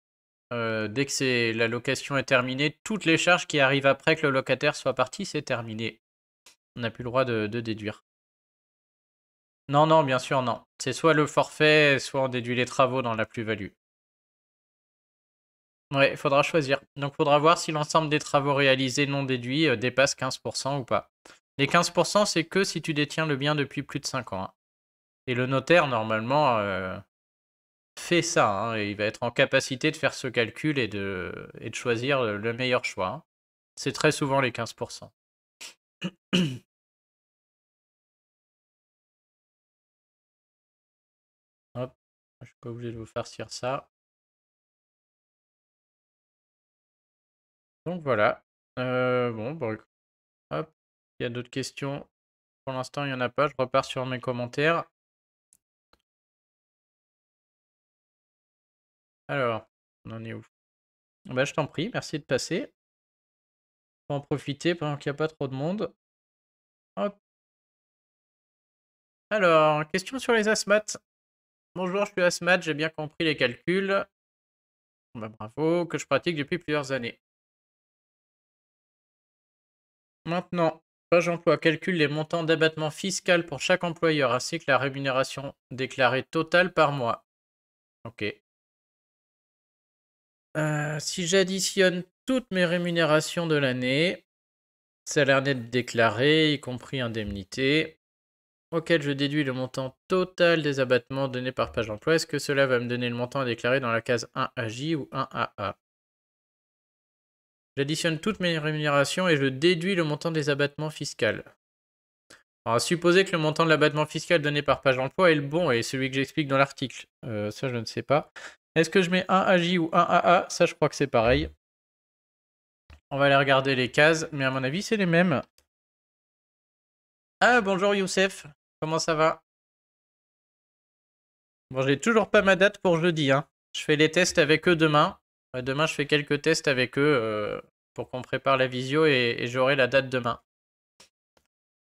Dès que la location est terminée, toutes les charges qui arrivent après que le locataire soit parti, c'est terminé. On n'a plus le droit de déduire. Non, non, bien sûr, non. C'est soit le forfait, soit on déduit les travaux dans la plus-value. Ouais, il faudra choisir. Donc il faudra voir si l'ensemble des travaux réalisés non déduits dépasse 15% ou pas. Les 15%, c'est que si tu détiens le bien depuis plus de 5 ans. Hein. Et le notaire, normalement, fait ça. Hein, et il va être en capacité de faire ce calcul et de choisir le meilleur choix. Hein. C'est très souvent les 15%. Hop, je suis pas obligé de vous farcir ça. Donc voilà. Bon, bon, hop, il y a d'autres questions. Pour l'instant, il n'y en a pas. Je repars sur mes commentaires. Alors, on en est où? Bah, je t'en prie, merci de passer. Faut en profiter pendant qu'il n'y a pas trop de monde. Hop. Alors, question sur les asthmates. Bonjour, je suis asthmate, j'ai bien compris les calculs. Bah, bravo, que je pratique depuis plusieurs années. Maintenant, page emploi calcule les montants d'abattement fiscal pour chaque employeur ainsi que la rémunération déclarée totale par mois. Ok. Si j'additionne toutes mes rémunérations de l'année, salaire net déclaré, y compris indemnité, auquel je déduis le montant total des abattements donnés par page emploi, est-ce que cela va me donner le montant à déclarer dans la case 1AJ ou 1AA? J'additionne toutes mes rémunérations et je déduis le montant des abattements fiscaux. Alors, supposer que le montant de l'abattement fiscal donné par page emploi est le bon et celui que j'explique dans l'article. Ça, je ne sais pas. Est-ce que je mets 1AJ ou 1AA? Ça, je crois que c'est pareil. On va aller regarder les cases, mais à mon avis, c'est les mêmes. Ah, bonjour Youssef. Comment ça va? Bon, j'ai toujours pas ma date pour jeudi. Hein. Je fais les tests avec eux demain. Demain, je fais quelques tests avec eux pour qu'on prépare la visio et j'aurai la date demain.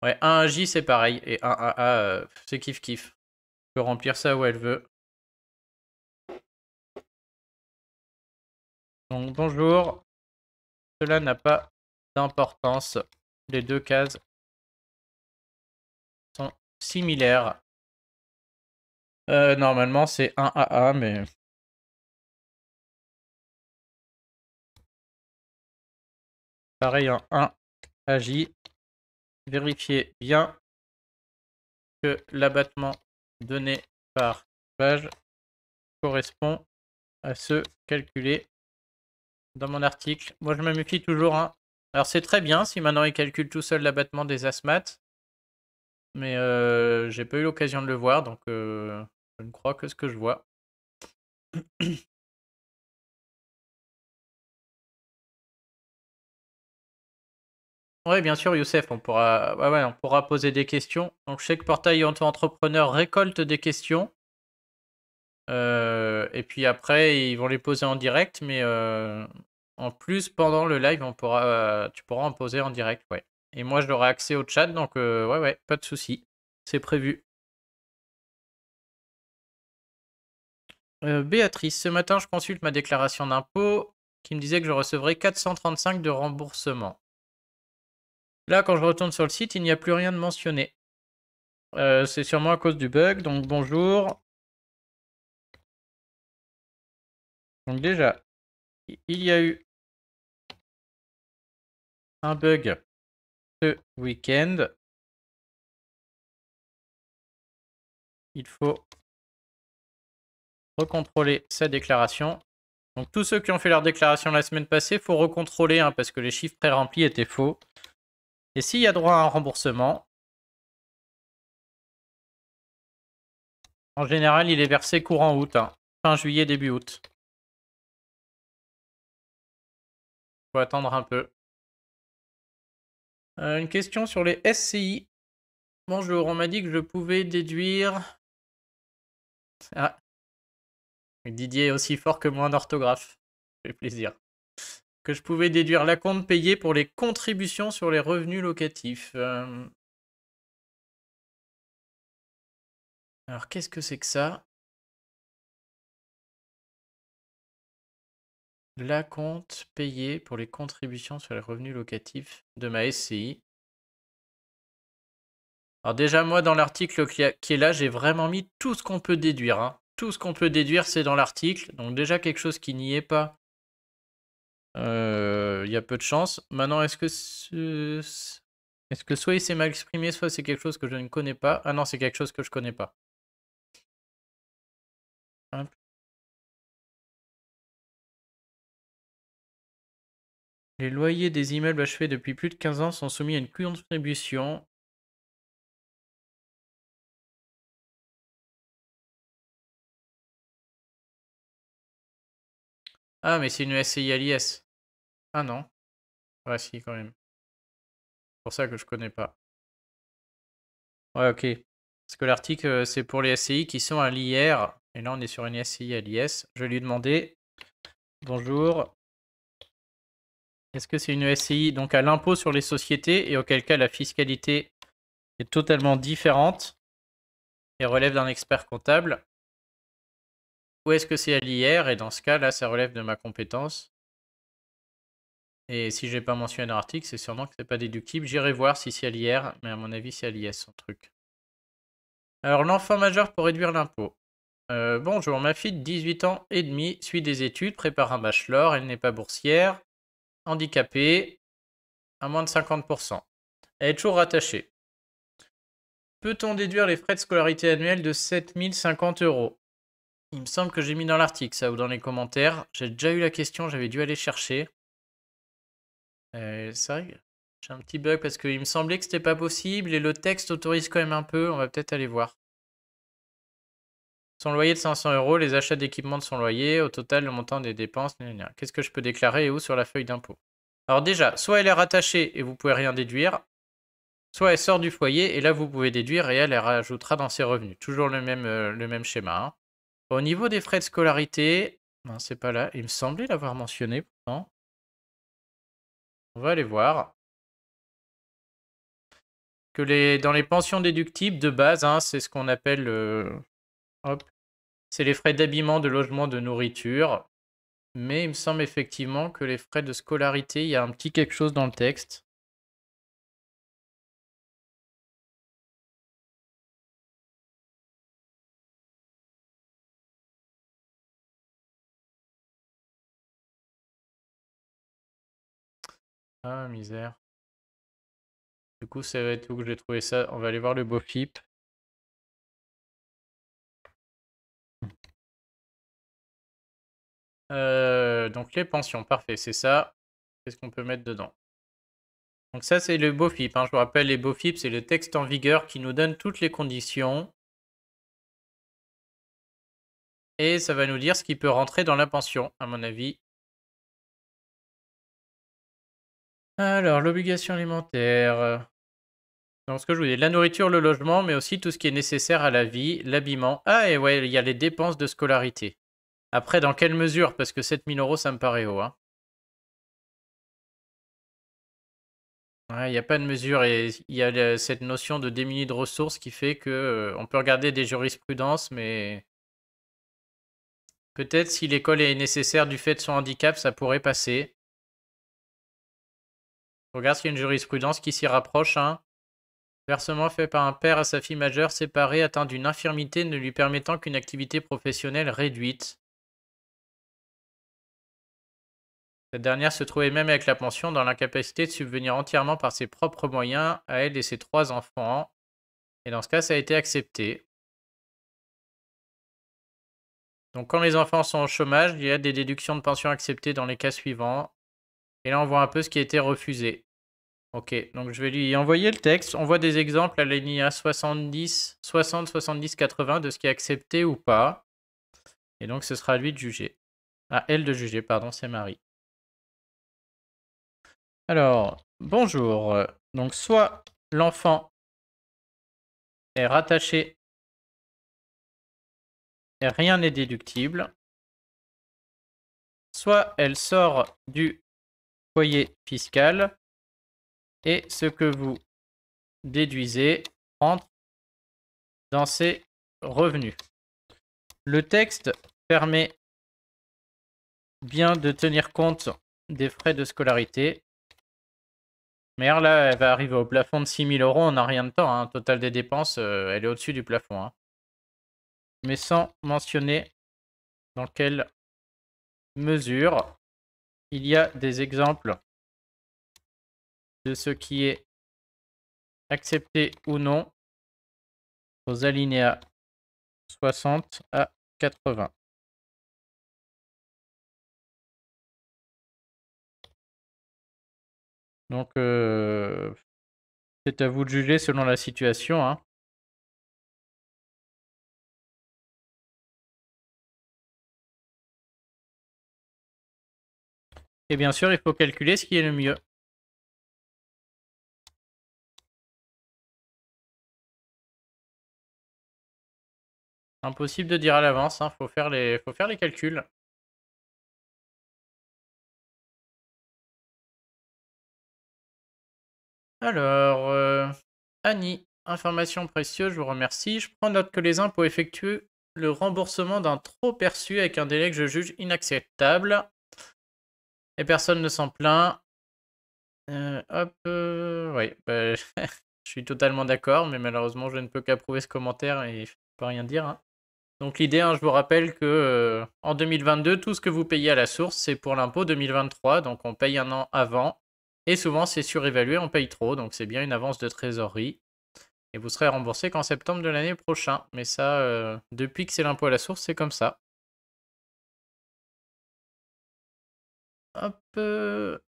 Ouais, 1AJ, c'est pareil. Et 1AA, c'est kiff-kiff. Je peux remplir ça où elle veut. Donc bonjour, cela n'a pas d'importance. Les deux cases sont similaires. Normalement c'est 1 AA, mais... Pareil en 1 AJ. Vérifiez bien que l'abattement donné par page correspond à ceux calculés dans mon article. Moi, je me méfie toujours, hein. Alors, c'est très bien si maintenant il calcule tout seul l'abattement des asthmates, mais j'ai pas eu l'occasion de le voir, donc je ne crois que ce que je vois. Oui, bien sûr, Youssef, on pourra poser des questions. Donc, je sais que Portail Auto-entrepreneur récolte des questions. Et puis après, ils vont les poser en direct, mais en plus, pendant le live, tu pourras en poser en direct, ouais. Et moi, j'aurai accès au chat, donc ouais, ouais, pas de souci. C'est prévu. Béatrice, ce matin, je consulte ma déclaration d'impôt qui me disait que je recevrais 435 de remboursement. Là, quand je retourne sur le site, il n'y a plus rien de mentionné. C'est sûrement à cause du bug, donc bonjour. Donc déjà, il y a eu un bug ce week-end. Il faut recontrôler sa déclaration. Donc tous ceux qui ont fait leur déclaration la semaine passée, il faut recontrôler hein, parce que les chiffres pré-remplis étaient faux. Et s'il y a droit à un remboursement, en général, il est versé courant août, hein, fin juillet, début août. Faut attendre un peu. Une question sur les SCI. Bonjour, on m'a dit que je pouvais déduire... Ah, Didier est aussi fort que moi en orthographe. Ça fait plaisir. Que je pouvais déduire l'acompte payé pour les contributions sur les revenus locatifs. Alors, qu'est-ce que c'est que ça? L'acompte payé pour les contributions sur les revenus locatifs de ma SCI. Alors déjà, moi, dans l'article qui est là, j'ai vraiment mis tout ce qu'on peut déduire, hein. Tout ce qu'on peut déduire, c'est dans l'article. Donc déjà, quelque chose qui n'y est pas, il y a peu de chance. Maintenant, est-ce que soit il s'est mal exprimé, soit c'est quelque chose que je ne connais pas. Ah non, c'est quelque chose que je connais pas. Hop. Les loyers des immeubles achevés depuis plus de 15 ans sont soumis à une contribution. Ah, mais c'est une SCI à l'IS. Ah non. Ouais, si, quand même. C'est pour ça que je connais pas. Ouais, ok. Parce que l'article, c'est pour les SCI qui sont à l'IR. Et là, on est sur une SCI à l'IS. Je vais lui demander, bonjour, est-ce que c'est une SCI donc à l'impôt sur les sociétés et auquel cas la fiscalité est totalement différente et relève d'un expert comptable? Ou est-ce que c'est à l'IR et dans ce cas, là, ça relève de ma compétence? Et si j'ai pas mentionné dans l'article, c'est sûrement que c'est pas déductible. J'irai voir si c'est à l'IR, mais à mon avis, c'est à l'IS son truc. Alors, l'enfant majeur pour réduire l'impôt. Bonjour, ma fille de 18 ans et demi suit des études, prépare un bachelor, elle n'est pas boursière, handicapée, à moins de 50%. Elle est toujours rattachée. Peut-on déduire les frais de scolarité annuels de 7050 euros? Il me semble que j'ai mis dans l'article ça ou dans les commentaires. J'ai déjà eu la question, j'avais dû aller chercher. C'est vrai que j'ai un petit bug parce qu'il me semblait que c'était pas possible et le texte autorise quand même un peu. On va peut-être aller voir. Son loyer de 500 euros, les achats d'équipements de son loyer, au total le montant des dépenses. Qu'est-ce que je peux déclarer et où sur la feuille d'impôt? Alors déjà, soit elle est rattachée et vous pouvez rien déduire, soit elle sort du foyer et là vous pouvez déduire et elle rajoutera dans ses revenus. Toujours le même schéma, hein. Au niveau des frais de scolarité, non, c'est pas là. Il me semblait l'avoir mentionné pourtant. On va aller voir. Dans les pensions déductibles de base, hein, c'est ce qu'on appelle hop, c'est les frais d'habillement, de logement, de nourriture. Mais il me semble effectivement que les frais de scolarité, il y a un petit quelque chose dans le texte. Ah, misère. Du coup, ça va être où que j'ai trouvé ça? On va aller voir le BOFIP. Donc les pensions, parfait, c'est ça. Qu'est-ce qu'on peut mettre dedans? Donc ça, c'est le BOFIP, hein. Je vous rappelle, les BOFIP, c'est le texte en vigueur qui nous donne toutes les conditions. Et ça va nous dire ce qui peut rentrer dans la pension, à mon avis. Alors, l'obligation alimentaire. Donc, ce que je vous dis, la nourriture, le logement, mais aussi tout ce qui est nécessaire à la vie, l'habillement. Ah, et ouais, il y a les dépenses de scolarité. Après, dans quelle mesure? Parce que 7 000 €, ça me paraît haut, hein. Ouais, il n'y a pas de mesure et il y a cette notion de démuni de ressources qui fait que on peut regarder des jurisprudences, mais peut-être si l'école est nécessaire du fait de son handicap, ça pourrait passer. Regarde s'il y a une jurisprudence qui s'y rapproche, hein. Versement fait par un père à sa fille majeure séparée atteinte d'une infirmité ne lui permettant qu'une activité professionnelle réduite. Cette dernière se trouvait même avec la pension dans l'incapacité de subvenir entièrement par ses propres moyens à elle et ses 3 enfants. Et dans ce cas, ça a été accepté. Donc quand les enfants sont au chômage, il y a des déductions de pension acceptées dans les cas suivants. Et là, on voit un peu ce qui a été refusé. Ok, donc je vais lui envoyer le texte. On voit des exemples à l'alinéa 70, 60, 70, 80 de ce qui est accepté ou pas. Et donc, ce sera à lui de juger. À elle de juger, pardon, c'est Marie. Alors, bonjour. Donc, soit l'enfant est rattaché et rien n'est déductible, soit elle sort du foyer fiscal et ce que vous déduisez rentre dans ses revenus. Le texte permet bien de tenir compte des frais de scolarité. Mais là, elle va arriver au plafond de 6 000 €, on n'a rien de temps, hein. Total des dépenses, elle est au-dessus du plafond, hein. Mais sans mentionner dans quelle mesure il y a des exemples de ce qui est accepté ou non aux alinéas 60 à 80. Donc, c'est à vous de juger selon la situation, hein. Et bien sûr, il faut calculer ce qui est le mieux. Impossible de dire à l'avance, hein, faut faire les calculs. Alors, Annie, information précieuse, je vous remercie. Je prends note que les impôts effectuent le remboursement d'un trop perçu avec un délai que je juge inacceptable. Et personne ne s'en plaint. Hop, oui, bah, je suis totalement d'accord, mais malheureusement, je ne peux qu'approuver ce commentaire et je peux rien dire, hein. Donc l'idée, hein, je vous rappelle que en 2022, tout ce que vous payez à la source, c'est pour l'impôt 2023, donc on paye un an avant. Et souvent, c'est surévalué, on paye trop, donc c'est bien une avance de trésorerie. Et vous serez remboursé qu'en septembre de l'année prochaine. Mais ça, depuis que c'est l'impôt à la source, c'est comme ça. Hop,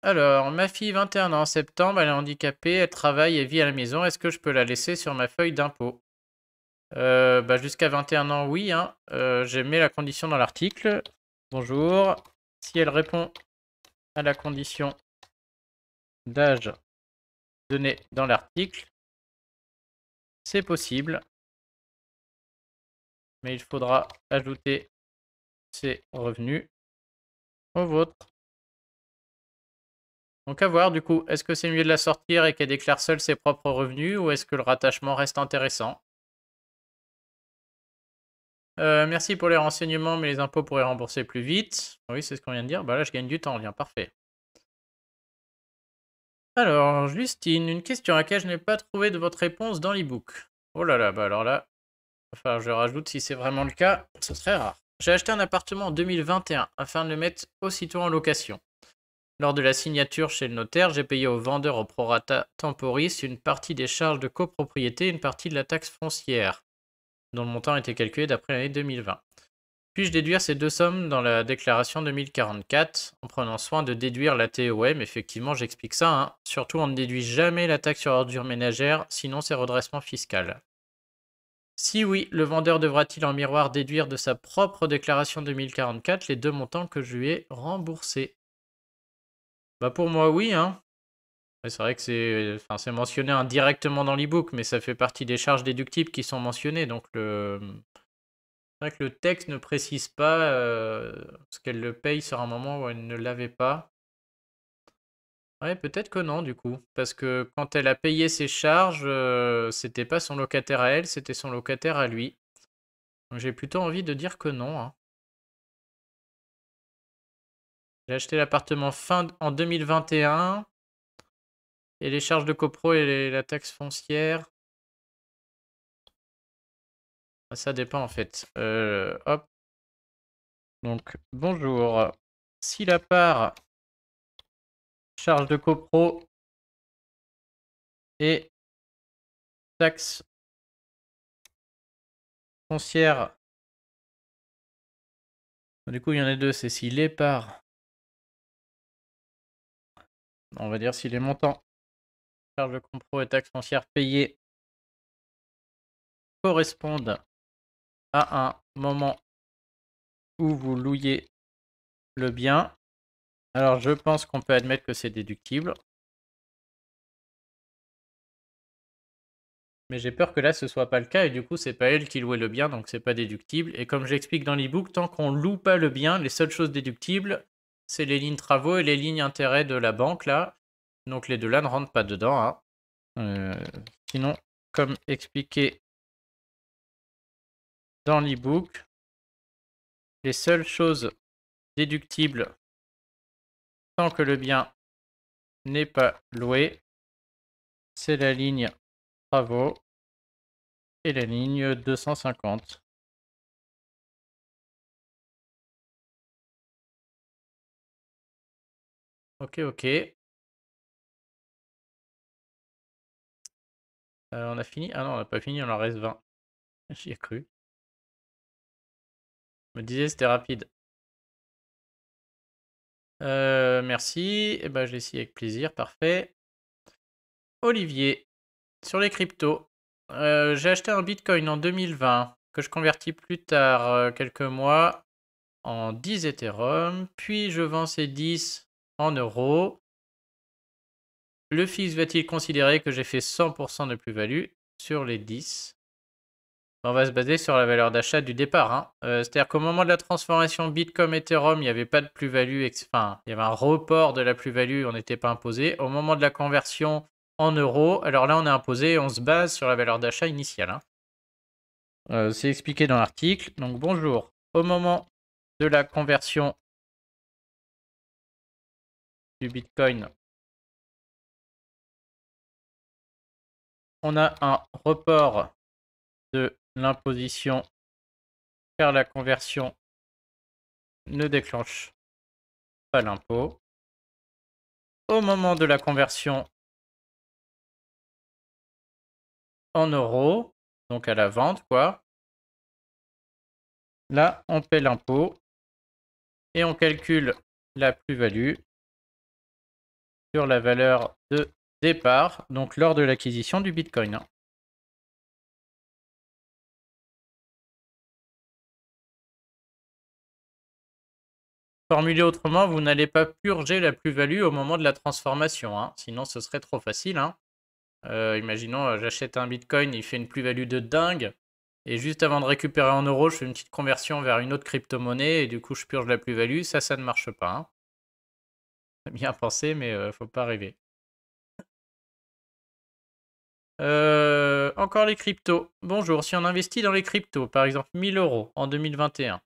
alors, ma fille, 21 ans en septembre, elle est handicapée, elle travaille et vit à la maison. Est-ce que je peux la laisser sur ma feuille d'impôt? Bah, jusqu'à 21 ans, oui, hein. J'ai mis la condition dans l'article. Bonjour. Si elle répond à la condition d'âge donnée dans l'article, c'est possible. Mais il faudra ajouter ses revenus au vôtre. Donc à voir du coup, est-ce que c'est mieux de la sortir et qu'elle déclare seule ses propres revenus ou est-ce que le rattachement reste intéressant? Merci pour les renseignements, mais les impôts pourraient rembourser plus vite. Oui, c'est ce qu'on vient de dire. Bah là, je gagne du temps, bien parfait. Alors, Justine, une question à laquelle je n'ai pas trouvé de votre réponse dans l'e-book. Oh là là, bah alors là, enfin, je rajoute si c'est vraiment le cas, ce serait rare. J'ai acheté un appartement en 2021 afin de le mettre aussitôt en location. Lors de la signature chez le notaire, j'ai payé au vendeur au prorata temporis une partie des charges de copropriété et une partie de la taxe foncière, dont le montant a été calculé d'après l'année 2020. Puis-je déduire ces deux sommes dans la déclaration 2044 en prenant soin de déduire la TOM? Effectivement, j'explique ça, hein. Surtout, on ne déduit jamais la taxe sur ordures ménagères, sinon c'est redressement fiscal. Si oui, le vendeur devra-t-il en miroir déduire de sa propre déclaration 2044 les deux montants que je lui ai remboursés? Bah pour moi, oui, hein. Ouais, c'est vrai que c'est mentionné indirectement dans l'e-book, mais ça fait partie des charges déductibles qui sont mentionnées. Donc c'est vrai que le texte ne précise pas ce qu'elle le paye sur un moment où elle ne l'avait pas. Ouais, peut-être que non, du coup. Parce que quand elle a payé ses charges, c'était pas son locataire à elle, c'était son locataire à lui. Donc j'ai plutôt envie de dire que non, hein. J'ai acheté l'appartement en 2021. Et les charges de copro et la taxe foncière. Ça dépend en fait. Hop. Donc, bonjour. Si la part charge de copro et taxe foncière, du coup il y en a deux, c'est si les parts, on va dire si les montants charges de copro et taxe foncière payées correspondent à un moment où vous louiez le bien, alors je pense qu'on peut admettre que c'est déductible. Mais j'ai peur que là ce soit pas le cas et du coup c'est pas elle qui louait le bien donc c'est pas déductible. Et comme j'explique dans l'e-book, tant qu'on loue pas le bien, les seules choses déductibles c'est les lignes travaux et les lignes intérêts de la banque là. Donc les deux là ne rentrent pas dedans, hein. Sinon, comme expliqué dans l'e-book, les seules choses déductibles tant que le bien n'est pas loué, c'est la ligne travaux et la ligne 250. Ok, ok. On a fini? Ah non, on n'a pas fini, on en reste 20. J'y ai cru. Je me disais c'était rapide. Merci. Et ben, je l'ai avec plaisir, parfait. Olivier, sur les cryptos. J'ai acheté un Bitcoin en 2020 que je convertis plus tard, quelques mois, en 10 Ethereum. Puis je vends ces 10 en euros. Le fisc va-t-il considérer que j'ai fait 100% de plus-value sur les 10? On va se baser sur la valeur d'achat du départ, hein. C'est-à-dire qu'au moment de la transformation Bitcoin Ethereum, il n'y avait pas de plus-value, enfin, il y avait un report de la plus-value, on n'était pas imposé. Au moment de la conversion en euros, alors là, on est imposé et on se base sur la valeur d'achat initiale, hein. C'est expliqué dans l'article. Donc, bonjour. Au moment de la conversion du Bitcoin, on a un report de l'imposition car la conversion ne déclenche pas l'impôt. Au moment de la conversion en euros, donc à la vente, quoi. Là, on paie l'impôt et on calcule la plus-value sur la valeur de départ, donc lors de l'acquisition du Bitcoin. Formulé autrement, vous n'allez pas purger la plus-value au moment de la transformation, hein. Sinon ce serait trop facile, hein. Imaginons, j'achète un Bitcoin, il fait une plus-value de dingue, et juste avant de récupérer en euros, je fais une petite conversion vers une autre crypto-monnaie, et du coup je purge la plus-value, ça ne marche pas, hein. Bien pensé, mais faut pas rêver. Encore les cryptos. Bonjour, si on investit dans les cryptos, par exemple 1000 euros en 2021.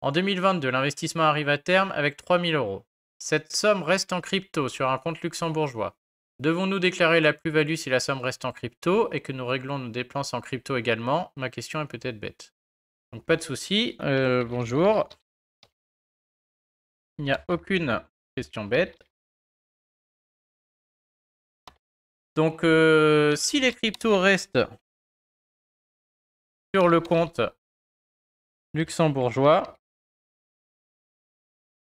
En 2022, l'investissement arrive à terme avec 3000 euros. Cette somme reste en crypto sur un compte luxembourgeois. Devons-nous déclarer la plus-value si la somme reste en crypto et que nous réglons nos dépenses en crypto également? Ma question est peut-être bête. Donc pas de souci. Bonjour. Il n'y a aucune question bête. Donc si les cryptos restent sur le compte luxembourgeois,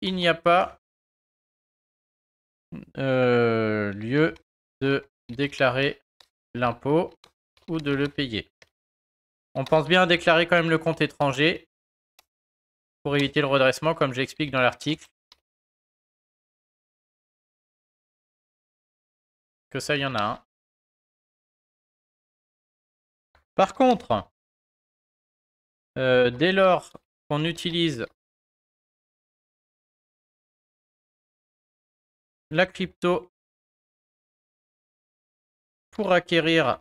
il n'y a pas lieu de déclarer l'impôt ou de le payer. On pense bien à déclarer quand même le compte étranger pour éviter le redressement, comme j'explique dans l'article. Que ça, il y en a un. Par contre, dès lors qu'on utilise la crypto pour acquérir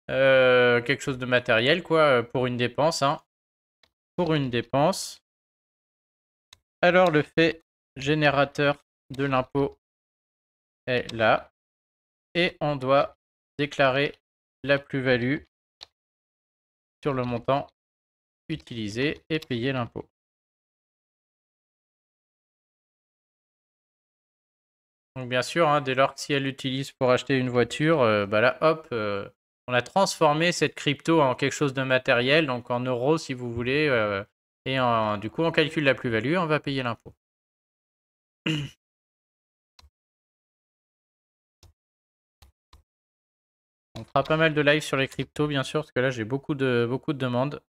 quelque chose de matériel, quoi, pour une dépense, hein, pour une dépense, alors le fait générateur de l'impôt est là et on doit déclarer la plus-value sur le montant utilisé et payer l'impôt. Donc bien sûr, hein, dès lors que si elle l'utilise pour acheter une voiture, bah là, hop, on a transformé cette crypto en quelque chose de matériel, donc en euros si vous voulez, et du coup on calcule la plus-value, on va payer l'impôt. On fera pas mal de live sur les cryptos, bien sûr, parce que là j'ai beaucoup de demandes.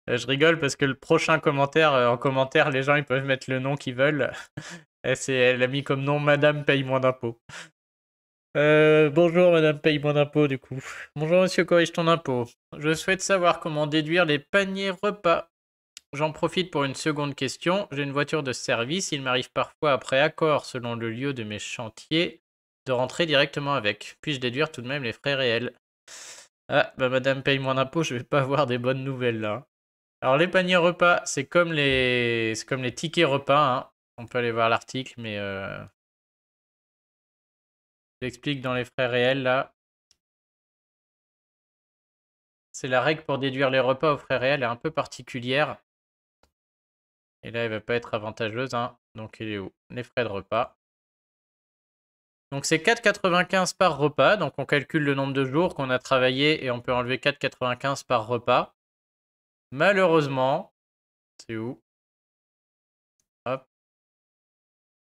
Je rigole parce que le prochain commentaire, en commentaire, les gens ils peuvent mettre le nom qu'ils veulent. Elle a mis comme nom Madame paye moins d'impôts. Bonjour Madame paye moins d'impôts du coup. Bonjour Monsieur corrige ton impôt. Je souhaite savoir comment déduire les paniers repas. J'en profite pour une seconde question. J'ai une voiture de service. Il m'arrive parfois, après accord selon le lieu de mes chantiers, de rentrer directement avec. Puis-je déduire tout de même les frais réels? Ah, bah Madame paye moins d'impôts, je vais pas avoir des bonnes nouvelles là. Alors les paniers repas, c'est comme les tickets repas, hein. On peut aller voir l'article, mais j'explique dans les frais réels là. C'est la règle pour déduire les repas aux frais réels est un peu particulière. Et là, elle va pas être avantageuse, hein. Donc il est où? Les frais de repas. Donc c'est 4,95 par repas. Donc on calcule le nombre de jours qu'on a travaillé et on peut enlever 4,95 par repas. Malheureusement, c'est où? Hop.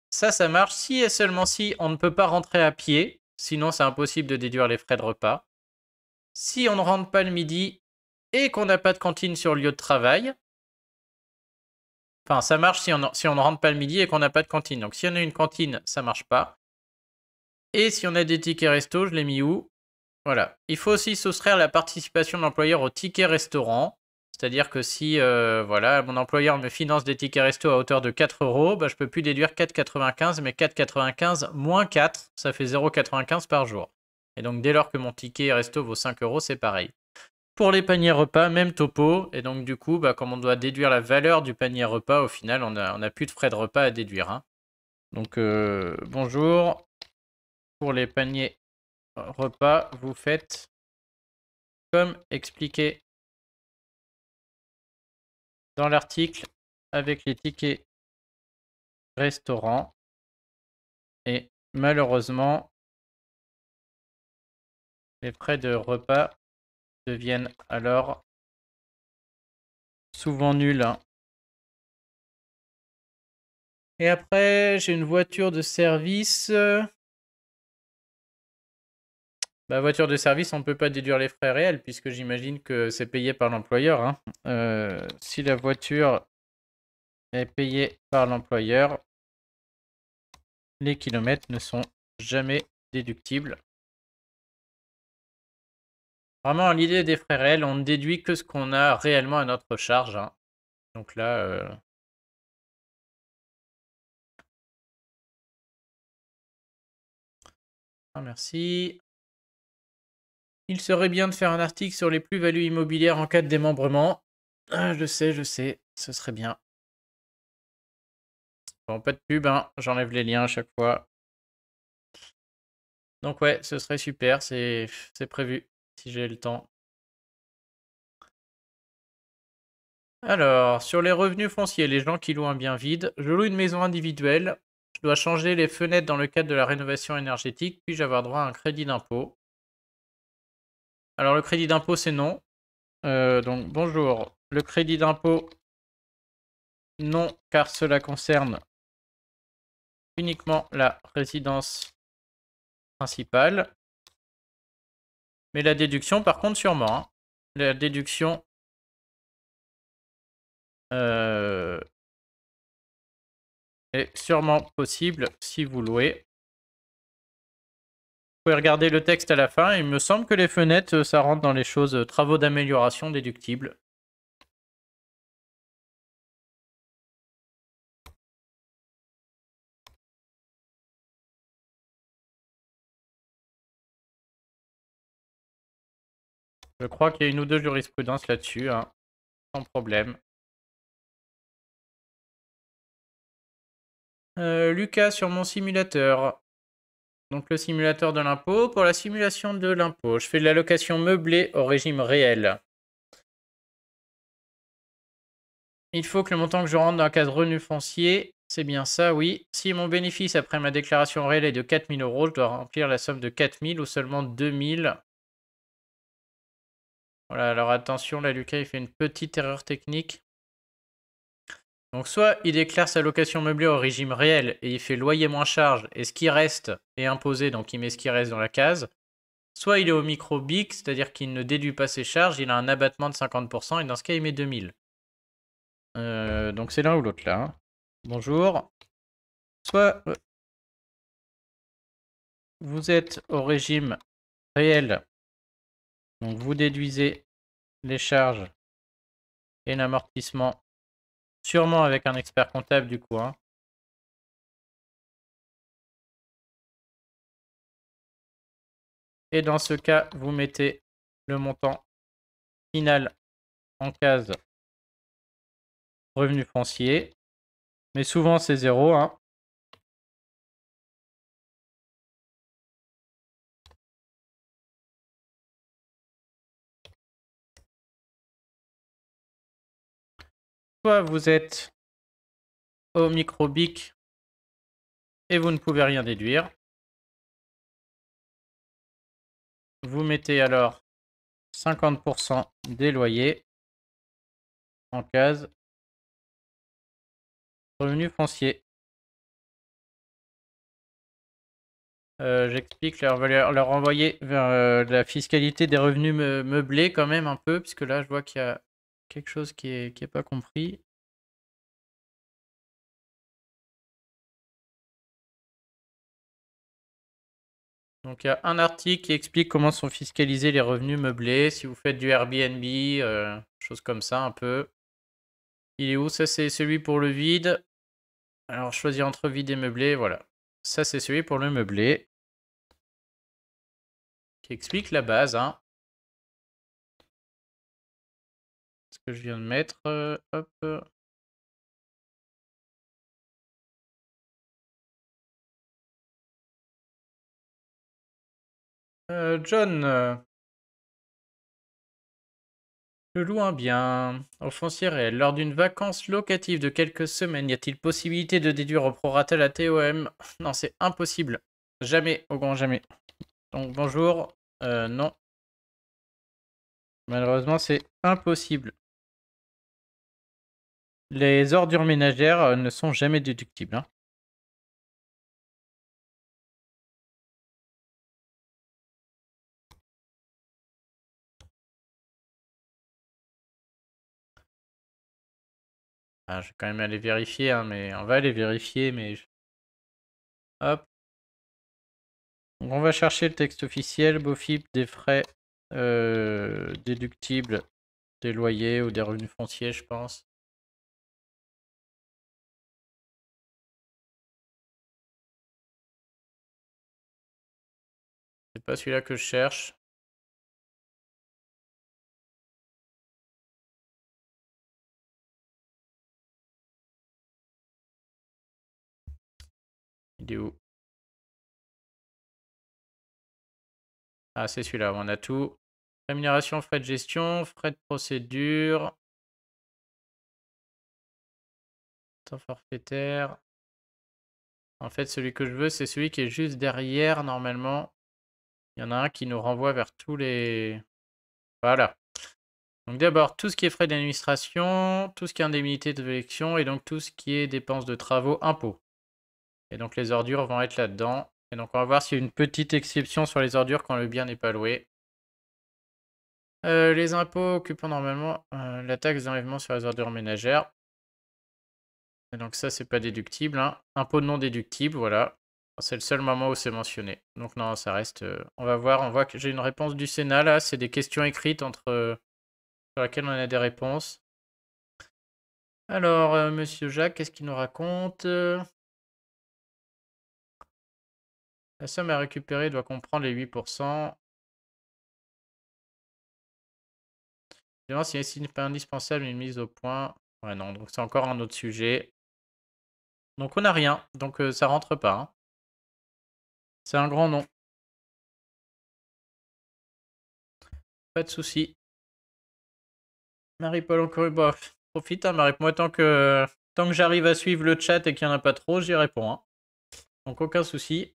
Ça marche si et seulement si on ne peut pas rentrer à pied. Sinon, c'est impossible de déduire les frais de repas. Si on ne rentre pas le midi et qu'on n'a pas de cantine sur le lieu de travail. Enfin, ça marche si on ne rentre pas le midi et qu'on n'a pas de cantine. Donc si on a une cantine, ça marche pas. Et si on a des tickets resto, je l'ai mis où? Voilà. Il faut aussi soustraire la participation de l'employeur au ticket restaurant. C'est-à-dire que si voilà, mon employeur me finance des tickets resto à hauteur de 4 €, bah, je ne peux plus déduire 4,95, mais 4,95 moins 4, ça fait 0,95 par jour. Et donc dès lors que mon ticket resto vaut 5 €, c'est pareil. Pour les paniers repas, même topo. Et donc du coup, bah, comme on doit déduire la valeur du panier repas, au final, on a plus de frais de repas à déduire, hein. Donc bonjour. Pour les paniers repas, vous faites comme expliqué dans l'article avec les tickets restaurant. Et malheureusement, les frais de repas deviennent alors souvent nuls, hein. Et après, j'ai une voiture de service. Bah, voiture de service, on ne peut pas déduire les frais réels puisque j'imagine que c'est payé par l'employeur, hein. Si la voiture est payée par l'employeur, les kilomètres ne sont jamais déductibles. Vraiment, l'idée des frais réels, on ne déduit que ce qu'on a réellement à notre charge, hein. Donc là, ah, merci. Il serait bien de faire un article sur les plus-values immobilières en cas de démembrement. Ah, je sais, ce serait bien. Bon, pas de pub, hein. J'enlève les liens à chaque fois. Donc ouais, ce serait super, c'est prévu, si j'ai le temps. Alors, sur les revenus fonciers, les gens qui louent un bien vide, je loue une maison individuelle, je dois changer les fenêtres dans le cadre de la rénovation énergétique, puis-je avoir droit à un crédit d'impôt? Alors, le crédit d'impôt, c'est non. Donc, bonjour. Le crédit d'impôt, non, car cela concerne uniquement la résidence principale. Mais la déduction, par contre, sûrement, hein. La déduction est sûrement possible si vous louez. Vous pouvez regarder le texte à la fin. Il me semble que les fenêtres, ça rentre dans les choses travaux d'amélioration déductibles. Je crois qu'il y a une ou deux jurisprudences là-dessus, hein, sans problème. Lucas, sur mon simulateur. Donc le simulateur de l'impôt. Pour la simulation de l'impôt, je fais de la location meublée au régime réel. Il faut que le montant que je rentre dans la case revenu foncier, c'est bien ça, oui. Si mon bénéfice après ma déclaration réelle est de 4 000 €, je dois remplir la somme de 4 000 ou seulement 2 000. Voilà, alors attention, là, Lucas, il fait une petite erreur technique. Donc, soit il déclare sa location meublée au régime réel et il fait loyer moins charge et ce qui reste est imposé, donc il met ce qui reste dans la case. Soit il est au micro-BIC, c'est-à-dire qu'il ne déduit pas ses charges, il a un abattement de 50% et dans ce cas, il met 2 000. Donc, c'est l'un ou l'autre là, hein. Bonjour. Soit vous êtes au régime réel, donc vous déduisez les charges et l'amortissement, sûrement avec un expert comptable du coup, hein. Et dans ce cas, vous mettez le montant final en case revenu foncier. Mais souvent, c'est 0, hein. Soit vous êtes au micro-BIC et vous ne pouvez rien déduire. Vous mettez alors 50% des loyers en case revenu foncier. J'explique, leur envoyer vers la fiscalité des revenus meublés quand même un peu, puisque là je vois qu'il y a quelque chose qui est pas compris. Donc il y a un article qui explique comment sont fiscalisés les revenus meublés, si vous faites du Airbnb, choses comme ça un peu. Il est où? Ça c'est celui pour le vide. Alors choisir entre vide et meublé, voilà. Ça c'est celui pour le meublé. Qui explique la base, hein. Ce que je viens de mettre, hop. John, je loue un bien au foncier réel. Lors d'une vacance locative de quelques semaines, y a-t-il possibilité de déduire au prorata la TOM? Non, c'est impossible. Jamais, au grand jamais. Donc bonjour, non. Malheureusement, c'est impossible. Les ordures ménagères ne sont jamais déductibles, hein. Ah, je vais quand même aller vérifier, hein, mais on va aller vérifier, mais hop. Donc on va chercher le texte officiel, BOFIP des frais déductibles des loyers ou des revenus fonciers, je pense. C'est pas celui-là que je cherche. Il est où? Ah, c'est celui-là, on a tout. Rémunération, frais de gestion, frais de procédure. Montant forfaitaire. En fait, celui que je veux, c'est celui qui est juste derrière, normalement. Il y en a un qui nous renvoie vers tous les... Voilà. Donc d'abord, tout ce qui est frais d'administration, tout ce qui est indemnité de élection, et donc tout ce qui est dépenses de travaux, impôts. Et donc les ordures vont être là-dedans. Et donc on va voir s'il y a une petite exception sur les ordures quand le bien n'est pas loué. Les impôts occupant normalement la taxe d'enlèvement sur les ordures ménagères. Et donc ça, c'est pas déductible. Hein. Impôt non déductible, voilà. C'est le seul moment où c'est mentionné. Donc non, ça reste... on va voir, on voit que j'ai une réponse du Sénat là. C'est des questions écrites sur lesquelles on a des réponses. Alors, Monsieur Jacques, qu'est-ce qu'il nous raconte? La somme à récupérer doit comprendre les 8%. Évidemment, si n'est pas indispensable une mise au point. Ouais, non, donc c'est encore un autre sujet. Donc on n'a rien, donc ça rentre pas. Hein. C'est un grand nom. Pas de souci. Marie-Paul, encore une fois, profite, hein, Marie. Moi, tant que j'arrive à suivre le chat et qu'il n'y en a pas trop, j'y réponds. Hein. Donc aucun souci.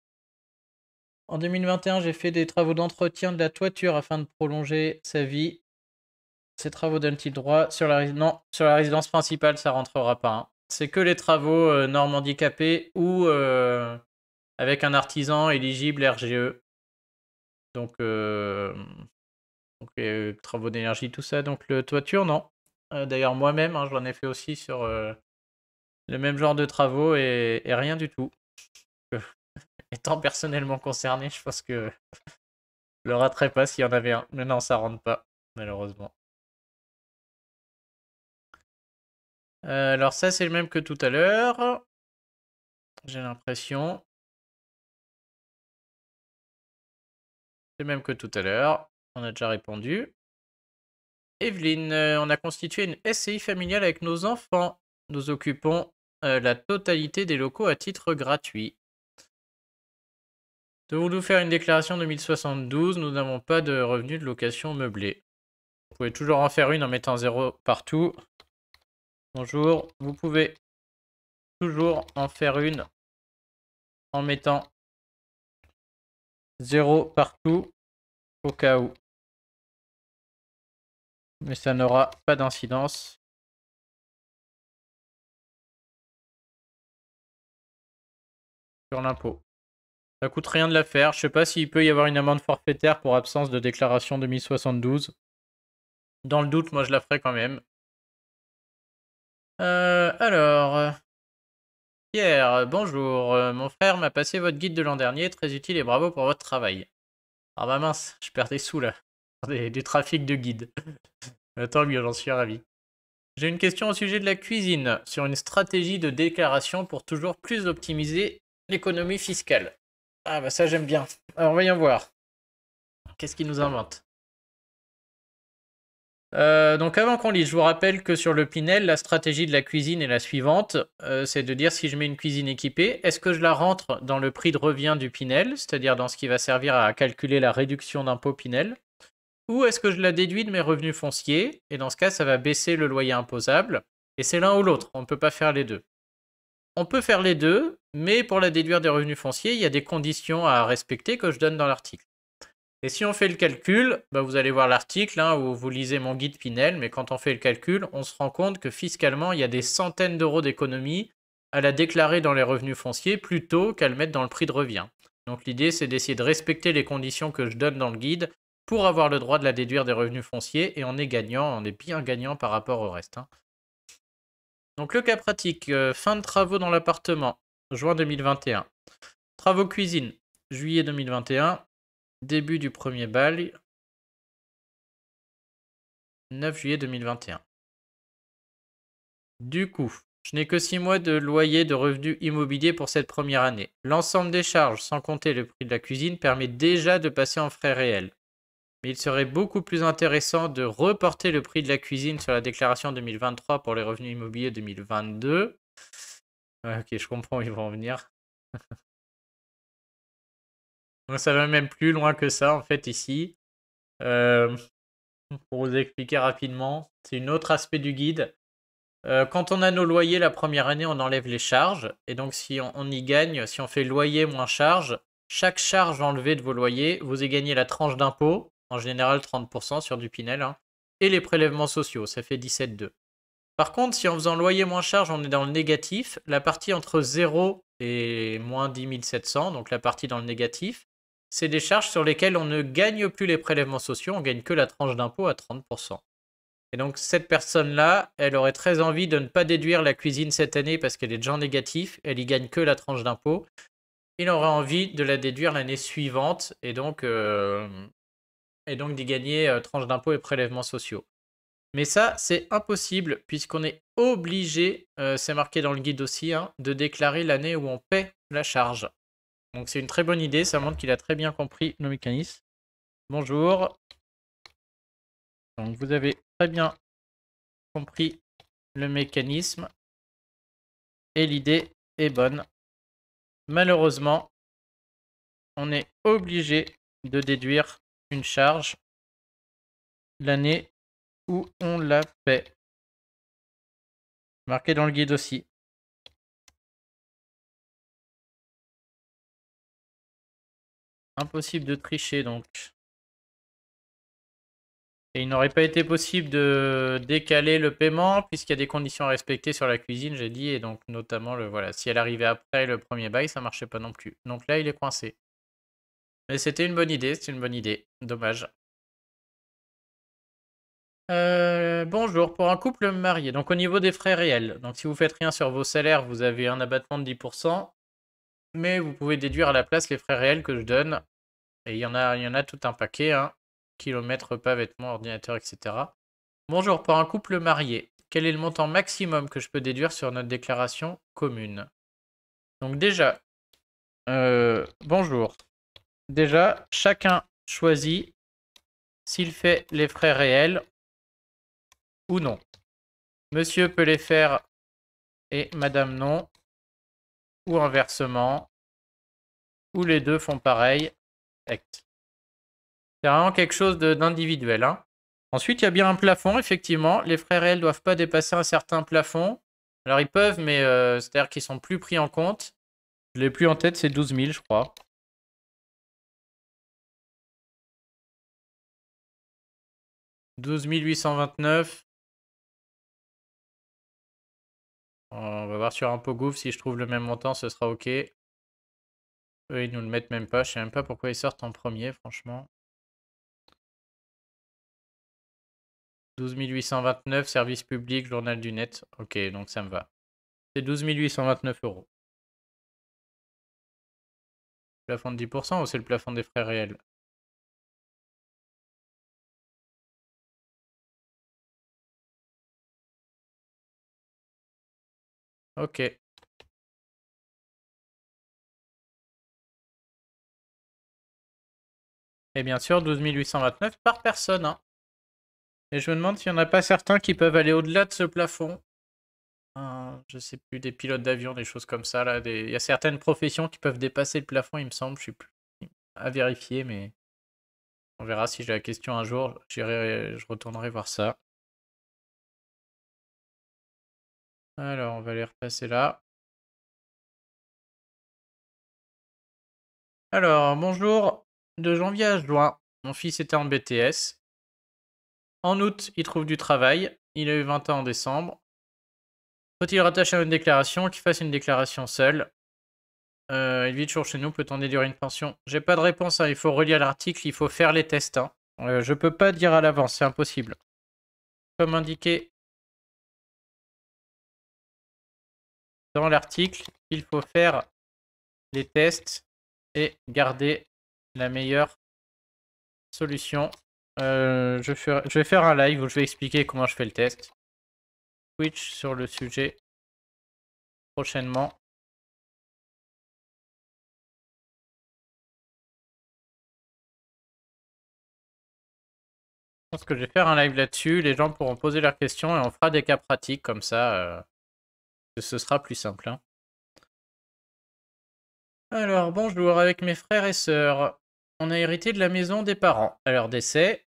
En 2021, j'ai fait des travaux d'entretien de la toiture afin de prolonger sa vie. Ces travaux donnent-ils droit sur la Non, sur la résidence principale, ça rentrera pas. Hein. C'est que les travaux normes handicapés ou avec un artisan éligible RGE. Donc, travaux d'énergie, tout ça. Donc le toiture, non. D'ailleurs, moi-même, hein, j'en ai fait aussi sur le même genre de travaux et rien du tout. Étant personnellement concerné, je pense que je le raterais pas s'il y en avait un. Mais non, ça rentre pas, malheureusement. Alors ça, c'est le même que tout à l'heure. J'ai l'impression. C'est le même que tout à l'heure. On a déjà répondu. Evelyne, on a constitué une SCI familiale avec nos enfants. Nous occupons la totalité des locaux à titre gratuit. Devons-nous faire une déclaration 2072? Nous n'avons pas de revenus de location meublée. Vous pouvez toujours en faire une en mettant 0 partout. Bonjour, vous pouvez toujours en faire une en mettant 0 partout au cas où. Mais ça n'aura pas d'incidence. Sur l'impôt. Ça coûte rien de la faire. Je sais pas s'il peut y avoir une amende forfaitaire pour absence de déclaration 2072. Dans le doute, moi je la ferai quand même. Alors, Pierre, bonjour. Mon frère m'a passé votre guide de l'an dernier. Très utile et bravo pour votre travail. Ah bah mince, je perds des sous là. Du trafic de guide. Tant mieux, j'en suis ravi. J'ai une question au sujet de la cuisine, sur une stratégie de déclaration pour toujours plus optimiser l'économie fiscale. Ah bah ça j'aime bien. Alors voyons voir. Qu'est-ce qu'il nous invente? Donc avant qu'on lise, je vous rappelle que sur le Pinel, la stratégie de la cuisine est la suivante. C'est de dire si je mets une cuisine équipée, est-ce que je la rentre dans le prix de revient du Pinel, c'est-à-dire dans ce qui va servir à calculer la réduction d'impôt Pinel, ou est-ce que je la déduis de mes revenus fonciers, et dans ce cas, ça va baisser le loyer imposable, et c'est l'un ou l'autre, on ne peut pas faire les deux. On peut faire les deux, mais pour la déduire des revenus fonciers, il y a des conditions à respecter que je donne dans l'article. Et si on fait le calcul, bah vous allez voir l'article hein, où vous lisez mon guide Pinel, mais quand on fait le calcul, on se rend compte que fiscalement, il y a des centaines d'euros d'économie à la déclarer dans les revenus fonciers plutôt qu'à le mettre dans le prix de revient. Donc l'idée, c'est d'essayer de respecter les conditions que je donne dans le guide pour avoir le droit de la déduire des revenus fonciers, et on est gagnant, on est bien gagnant par rapport au reste. Hein. Donc le cas pratique, fin de travaux dans l'appartement, juin 2021. Travaux cuisine, juillet 2021. Début du premier bail, 9 juillet 2021. Du coup, je n'ai que 6 mois de loyer de revenus immobiliers pour cette première année. L'ensemble des charges, sans compter le prix de la cuisine, permet déjà de passer en frais réels. Mais il serait beaucoup plus intéressant de reporter le prix de la cuisine sur la déclaration 2023 pour les revenus immobiliers 2022. Ok, je comprends où ils vont en venir. Donc ça va même plus loin que ça, en fait, ici. Pour vous expliquer rapidement, c'est un autre aspect du guide. Quand on a nos loyers la première année, on enlève les charges. Et donc, si on y gagne, si on fait loyer moins charge, chaque charge enlevée de vos loyers, vous y gagnez la tranche d'impôt, en général 30% sur du Pinel, hein, et les prélèvements sociaux, ça fait 17,2. Par contre, si en faisant loyer moins charge, on est dans le négatif, la partie entre 0 et moins 10 700, donc la partie dans le négatif, c'est des charges sur lesquelles on ne gagne plus les prélèvements sociaux, on gagne que la tranche d'impôt à 30%. Et donc cette personne-là, elle aurait très envie de ne pas déduire la cuisine cette année parce qu'elle est déjà en négatif, elle y gagne que la tranche d'impôt. Il aurait envie de la déduire l'année suivante et donc d'y gagner tranche d'impôt et prélèvements sociaux. Mais ça, c'est impossible puisqu'on est obligé, c'est marqué dans le guide aussi, hein, de déclarer l'année où on paie la charge. Donc c'est une très bonne idée, ça montre qu'il a très bien compris le mécanisme. Bonjour. Donc vous avez très bien compris le mécanisme et l'idée est bonne. Malheureusement, on est obligé de déduire une charge l'année où on la fait. Marqué dans le guide aussi. Impossible de tricher donc. Et il n'aurait pas été possible de décaler le paiement puisqu'il y a des conditions à respecter sur la cuisine, j'ai dit, et donc notamment voilà, si elle arrivait après le premier bail, ça marchait pas non plus. Donc là, il est coincé. Mais c'était une bonne idée, c'est une bonne idée. Dommage. Bonjour, pour un couple marié, donc au niveau des frais réels, donc si vous faites rien sur vos salaires, vous avez un abattement de 10%, mais vous pouvez déduire à la place les frais réels que je donne, et il y en a tout un paquet, hein, kilomètres, repas, vêtements, ordinateur, etc. Bonjour, pour un couple marié, quel est le montant maximum que je peux déduire sur notre déclaration commune? Donc déjà, bonjour, déjà, chacun choisit s'il fait les frais réels ou non. Monsieur peut les faire et madame non, ou inversement, ou les deux font pareil. C'est vraiment quelque chose d'individuel. Hein. Ensuite, il y a bien un plafond, effectivement. Les frais réels ne doivent pas dépasser un certain plafond. Alors, ils peuvent, mais c'est-à-dire qu'ils sont plus pris en compte. Je l'ai plus en tête, c'est 12 000, je crois. 12 829. On va voir sur ImpôGouv si je trouve le même montant, ce sera OK. Eux, ils nous le mettent même pas. Je sais même pas pourquoi ils sortent en premier, franchement. 12 829, service public, journal du net. OK, donc ça me va. C'est 12 829 €. Plafond de 10% ou c'est le plafond des frais réels? OK. Et bien sûr, 12 829 par personne. Hein. Et je me demande s'il n'y en a pas certains qui peuvent aller au-delà de ce plafond. Je sais plus, des pilotes d'avion, des choses comme ça. Là, il y a certaines professions qui peuvent dépasser le plafond, il me semble. Je suis plus à vérifier, mais on verra si j'ai la question un jour. Je retournerai voir ça. Alors, on va les repasser là. Alors, bonjour. De janvier à juin, mon fils était en BTS. En août, il trouve du travail. Il a eu 20 ans en décembre. Faut-il rattacher à une déclaration, qu'il fasse une déclaration seule? Il vit toujours chez nous, peut-on déduire une pension? J'ai pas de réponse, hein, il faut relire l'article, il faut faire les tests. Hein. Je peux pas dire à l'avance, c'est impossible. Comme indiqué dans l'article, il faut faire les tests et garder la meilleure solution. Je vais faire un live où je vais expliquer comment je fais le test. Twitch sur le sujet prochainement. Je pense que je vais faire un live là-dessus. Les gens pourront poser leurs questions et on fera des cas pratiques comme ça. Ce sera plus simple. Hein. Alors, bonjour, avec mes frères et sœurs, on a hérité de la maison des parents à leur décès,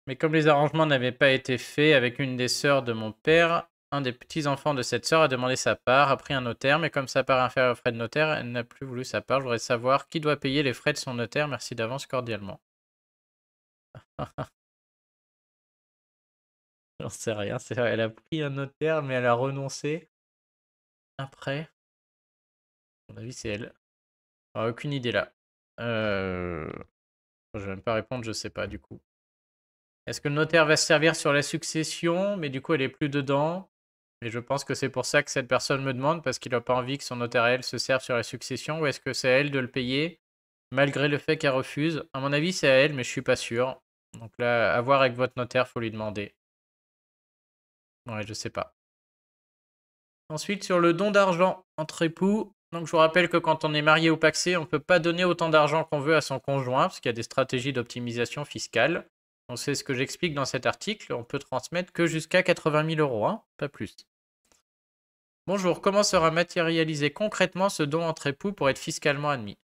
mais comme les arrangements n'avaient pas été faits avec une des sœurs de mon père, un des petits-enfants de cette sœur a demandé sa part, a pris un notaire, mais comme sa part est inférieure aux frais de notaire, elle n'a plus voulu sa part. Je voudrais savoir qui doit payer les frais de son notaire. Merci d'avance cordialement. J'en sais rien. Elle a pris un notaire, mais elle a renoncé. Après, à mon avis, c'est elle. Aucune idée là. Je vais même pas répondre, je sais pas du coup. Est-ce que le notaire va se servir sur la succession, mais du coup elle est plus dedans? Et je pense que c'est pour ça que cette personne me demande, parce qu'il n'a pas envie que son notaire à elle se serve sur la succession, ou est-ce que c'est à elle de le payer, malgré le fait qu'elle refuse? À mon avis, c'est à elle, mais je suis pas sûr. Donc là, à voir avec votre notaire, faut lui demander. Ouais, je sais pas. Ensuite, sur le don d'argent entre époux, donc je vous rappelle que quand on est marié ou pacsé, on ne peut pas donner autant d'argent qu'on veut à son conjoint, parce qu'il y a des stratégies d'optimisation fiscale. Donc c'est ce que j'explique dans cet article. On peut transmettre que jusqu'à 80 000 euros, hein, pas plus. Bonjour, comment sera matérialisé concrètement ce don entre époux pour être fiscalement admis?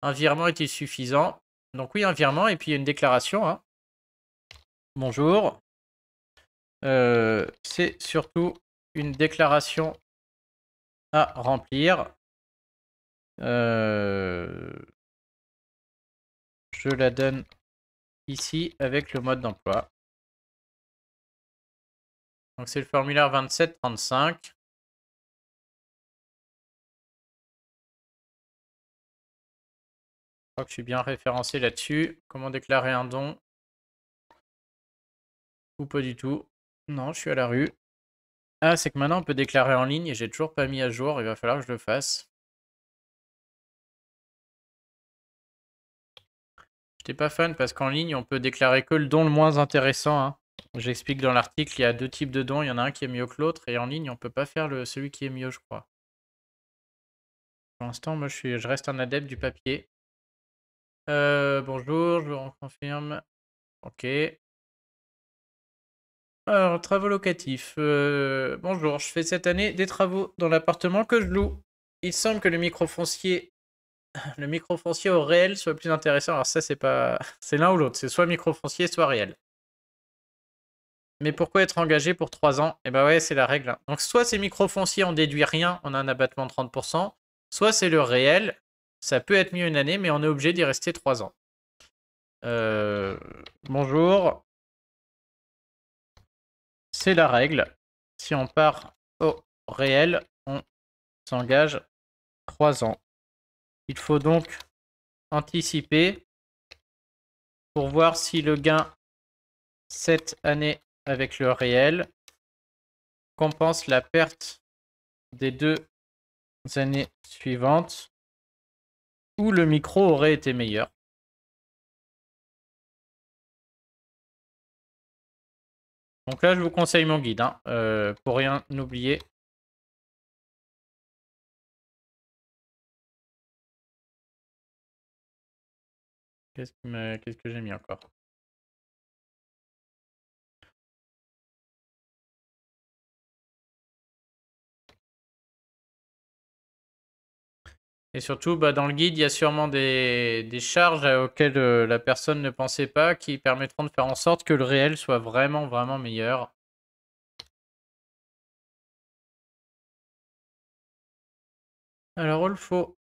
Un virement est-il suffisant? Donc oui, un virement et puis une déclaration. Hein. Bonjour. C'est surtout une déclaration à remplir. Je la donne ici avec le mode d'emploi. Donc c'est le formulaire 2735. Je crois que je suis bien référencé là-dessus. Comment déclarer un don? Ou pas du tout. Non, je suis à la rue. Ah, c'est que maintenant on peut déclarer en ligne et j'ai toujours pas mis à jour. Il va falloir que je le fasse. J'étais pas fan parce qu'en ligne on peut déclarer que le don le moins intéressant. Hein. J'explique dans l'article, il y a deux types de dons. Il y en a un qui est mieux que l'autre. Et en ligne, on peut pas faire celui qui est mieux, je crois. Pour l'instant, moi je reste un adepte du papier. Bonjour, je vous reconfirme. Ok. Alors, travaux locatifs. Bonjour, je fais cette année des travaux dans l'appartement que je loue. Il semble que le microfoncier au réel soit plus intéressant. Alors ça, c'est pas... C'est l'un ou l'autre. C'est soit microfoncier, soit réel. Mais pourquoi être engagé pour 3 ans? Eh ben ouais, c'est la règle. Hein. Donc soit c'est microfoncier, on déduit rien, on a un abattement de 30%. Soit c'est le réel, ça peut être mieux une année, mais on est obligé d'y rester 3 ans. Bonjour. C'est la règle. Si on part au réel, on s'engage 3 ans. Il faut donc anticiper pour voir si le gain cette année avec le réel compense la perte des 2 années suivantes où le micro aurait été meilleur. Donc là, je vous conseille mon guide, hein, pour rien oublier. Qu'est-ce que j'ai mis encore? Et surtout, bah, dans le guide, il y a sûrement des charges auxquelles la personne ne pensait pas, qui permettront de faire en sorte que le réel soit vraiment, vraiment meilleur. Alors, Olfo.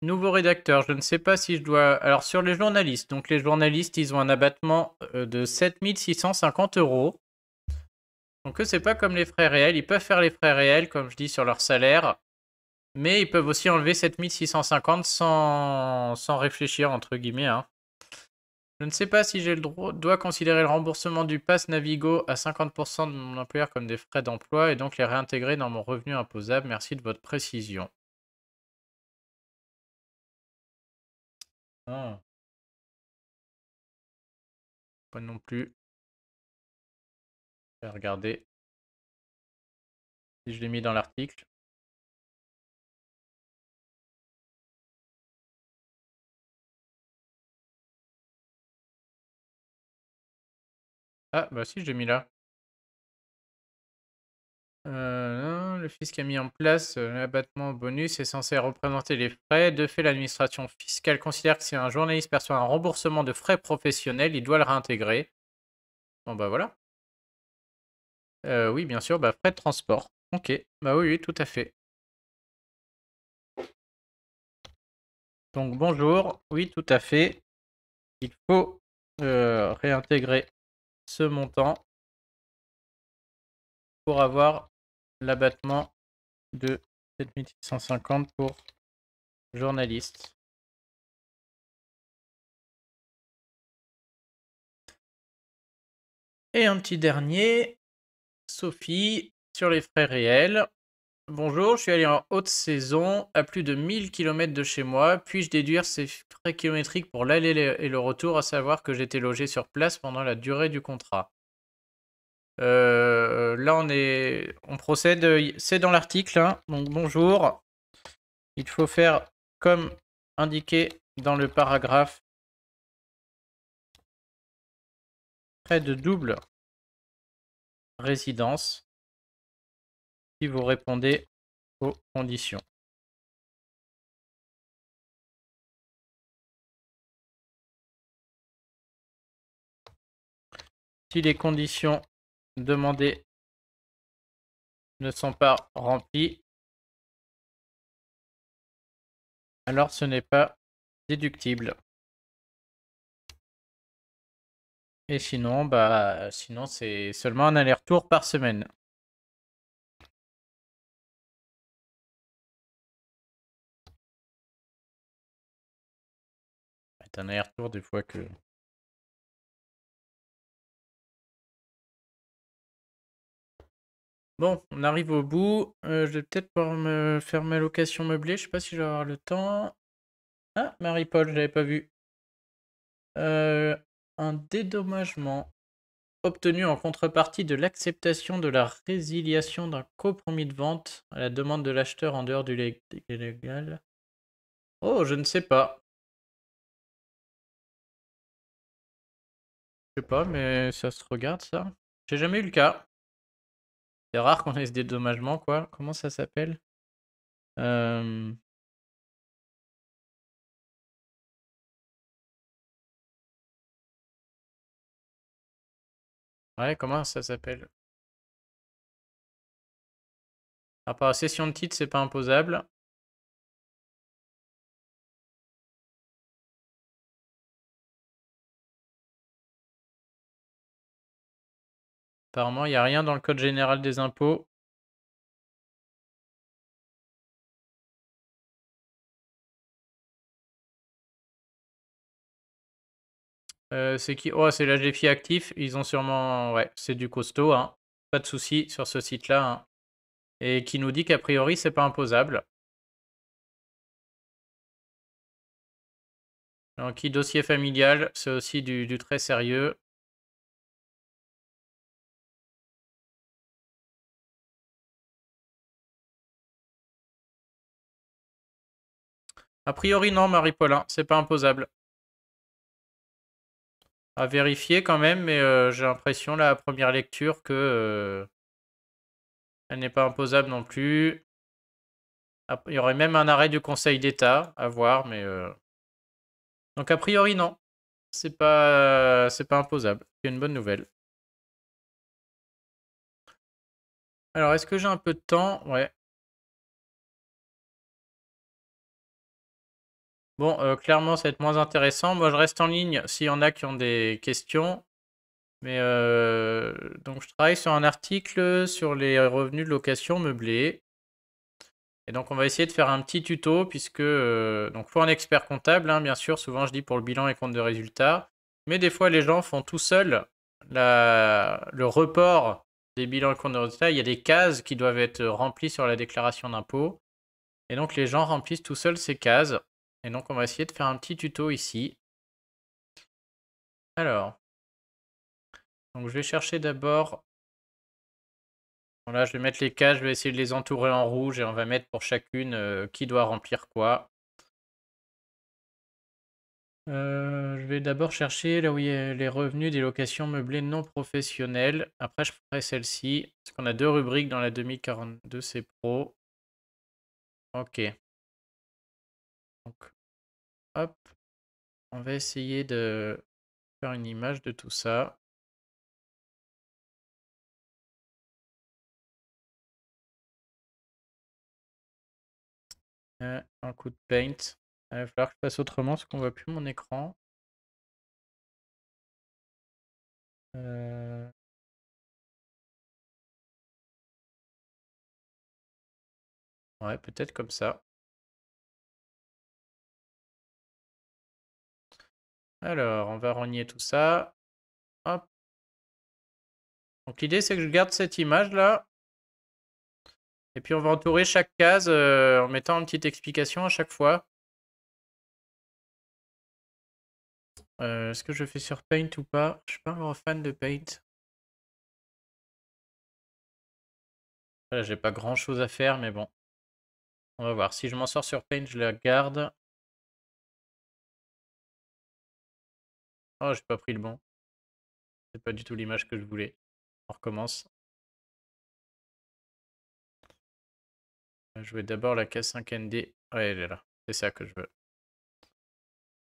Nouveau rédacteur, je ne sais pas si je dois... Alors, sur les journalistes, donc les journalistes, ils ont un abattement de 7 650 €. Donc eux, c'est pas comme les frais réels. Ils peuvent faire les frais réels, comme je dis, sur leur salaire. Mais ils peuvent aussi enlever 7 650 sans réfléchir, entre guillemets. Hein. Je ne sais pas si j'ai le droit, dois considérer le remboursement du pass Navigo à 50% de mon employeur comme des frais d'emploi et donc les réintégrer dans mon revenu imposable. Merci de votre précision. Ah. Pas non plus. Je vais regarder si je l'ai mis dans l'article. Ah, bah si, je l'ai mis là. Le fisc a mis en place l'abattement au bonus est censé représenter les frais. De fait, l'administration fiscale considère que si un journaliste perçoit un remboursement de frais professionnels, il doit le réintégrer. Bon bah voilà. Oui, bien sûr, bah, frais de transport. OK. Bah, oui, oui, tout à fait. Donc bonjour, oui, tout à fait. Il faut, réintégrer ce montant pour avoir l'abattement de 7 650 pour journaliste. Et un petit dernier, Sophie, sur les frais réels. Bonjour, je suis allé en haute saison à plus de 1 000 km de chez moi. Puis-je déduire ces frais kilométriques pour l'aller et le retour, à savoir que j'étais logé sur place pendant la durée du contrat? Là, on procède, c'est dans l'article, hein, donc bonjour. Il faut faire comme indiqué dans le paragraphe, frais de double résidence, si vous répondez aux conditions. Si les conditions demandées ne sont pas remplies, alors ce n'est pas déductible. Et sinon, bah, sinon c'est seulement un aller-retour par semaine. C'est un aller-retour des fois que... Bon, on arrive au bout. Je vais peut-être pouvoir me faire ma location meublée. Je sais pas si je vais avoir le temps. Ah, Marie-Paul, je l'avais pas vu. Un dédommagement obtenu en contrepartie de l'acceptation de la résiliation d'un compromis de vente à la demande de l'acheteur en dehors du légal. Oh, je ne sais pas. Je sais pas, mais ça se regarde ça. J'ai jamais eu le cas. C'est rare qu'on ait ce dédommagement, quoi. Comment ça s'appelle? Euh, Ouais, comment ça s'appelle? À part cession de titre, c'est pas imposable. Apparemment, il n'y a rien dans le code général des impôts. C'est qui? Oh, c'est la GFI actif. Ils ont sûrement... Ouais, c'est du costaud, hein. Pas de souci sur ce site-là, hein. Et qui nous dit qu'a priori, c'est pas imposable. Donc, qui dossier familial, c'est aussi du très sérieux. A priori, non, Marie-Paulin, c'est pas imposable. À vérifier quand même, mais j'ai l'impression, là, à première lecture, que elle n'est pas imposable non plus. Il y aurait même un arrêt du Conseil d'État à voir, mais... Donc, a priori, non. C'est pas imposable. C'est une bonne nouvelle. Alors, est-ce que j'ai un peu de temps? Ouais. Bon, clairement, ça va être moins intéressant. Moi, je reste en ligne s'il y en a qui ont des questions. Mais donc, je travaille sur un article sur les revenus de location meublés. Et donc, on va essayer de faire un petit tuto, puisque donc, faut un expert comptable, hein, bien sûr. Souvent, je dis pour le bilan et compte de résultats. Mais des fois, les gens font tout seuls le report des bilans et comptes de résultats. Il y a des cases qui doivent être remplies sur la déclaration d'impôt. Et donc, les gens remplissent tout seuls ces cases. Et donc, on va essayer de faire un petit tuto ici. Alors, donc je vais chercher d'abord. Voilà, je vais mettre les cases, je vais essayer de les entourer en rouge et on va mettre pour chacune qui doit remplir quoi. Je vais d'abord chercher là où il y a les revenus des locations meublées non professionnelles. Après, je ferai celle-ci. Parce qu'on a deux rubriques dans la 2042, c'est pro. Ok. Donc, hop. On va essayer de faire une image de tout ça. Un coup de paint. Il va falloir que je fasse autrement parce qu'on voit plus mon écran. Ouais, peut-être comme ça. Alors, on va rogner tout ça. Hop. Donc l'idée, c'est que je garde cette image-là. Et puis on va entourer chaque case en mettant une petite explication à chaque fois. Est-ce que je fais sur Paint ou pas? Je suis pas un grand fan de Paint. Voilà, j'ai pas grand-chose à faire, mais bon. On va voir. Si je m'en sors sur Paint, je la garde. Oh, j'ai pas pris le bon. C'est pas du tout l'image que je voulais. On recommence. Je vais d'abord la case 5ND. Ouais, elle est là. C'est ça que je veux.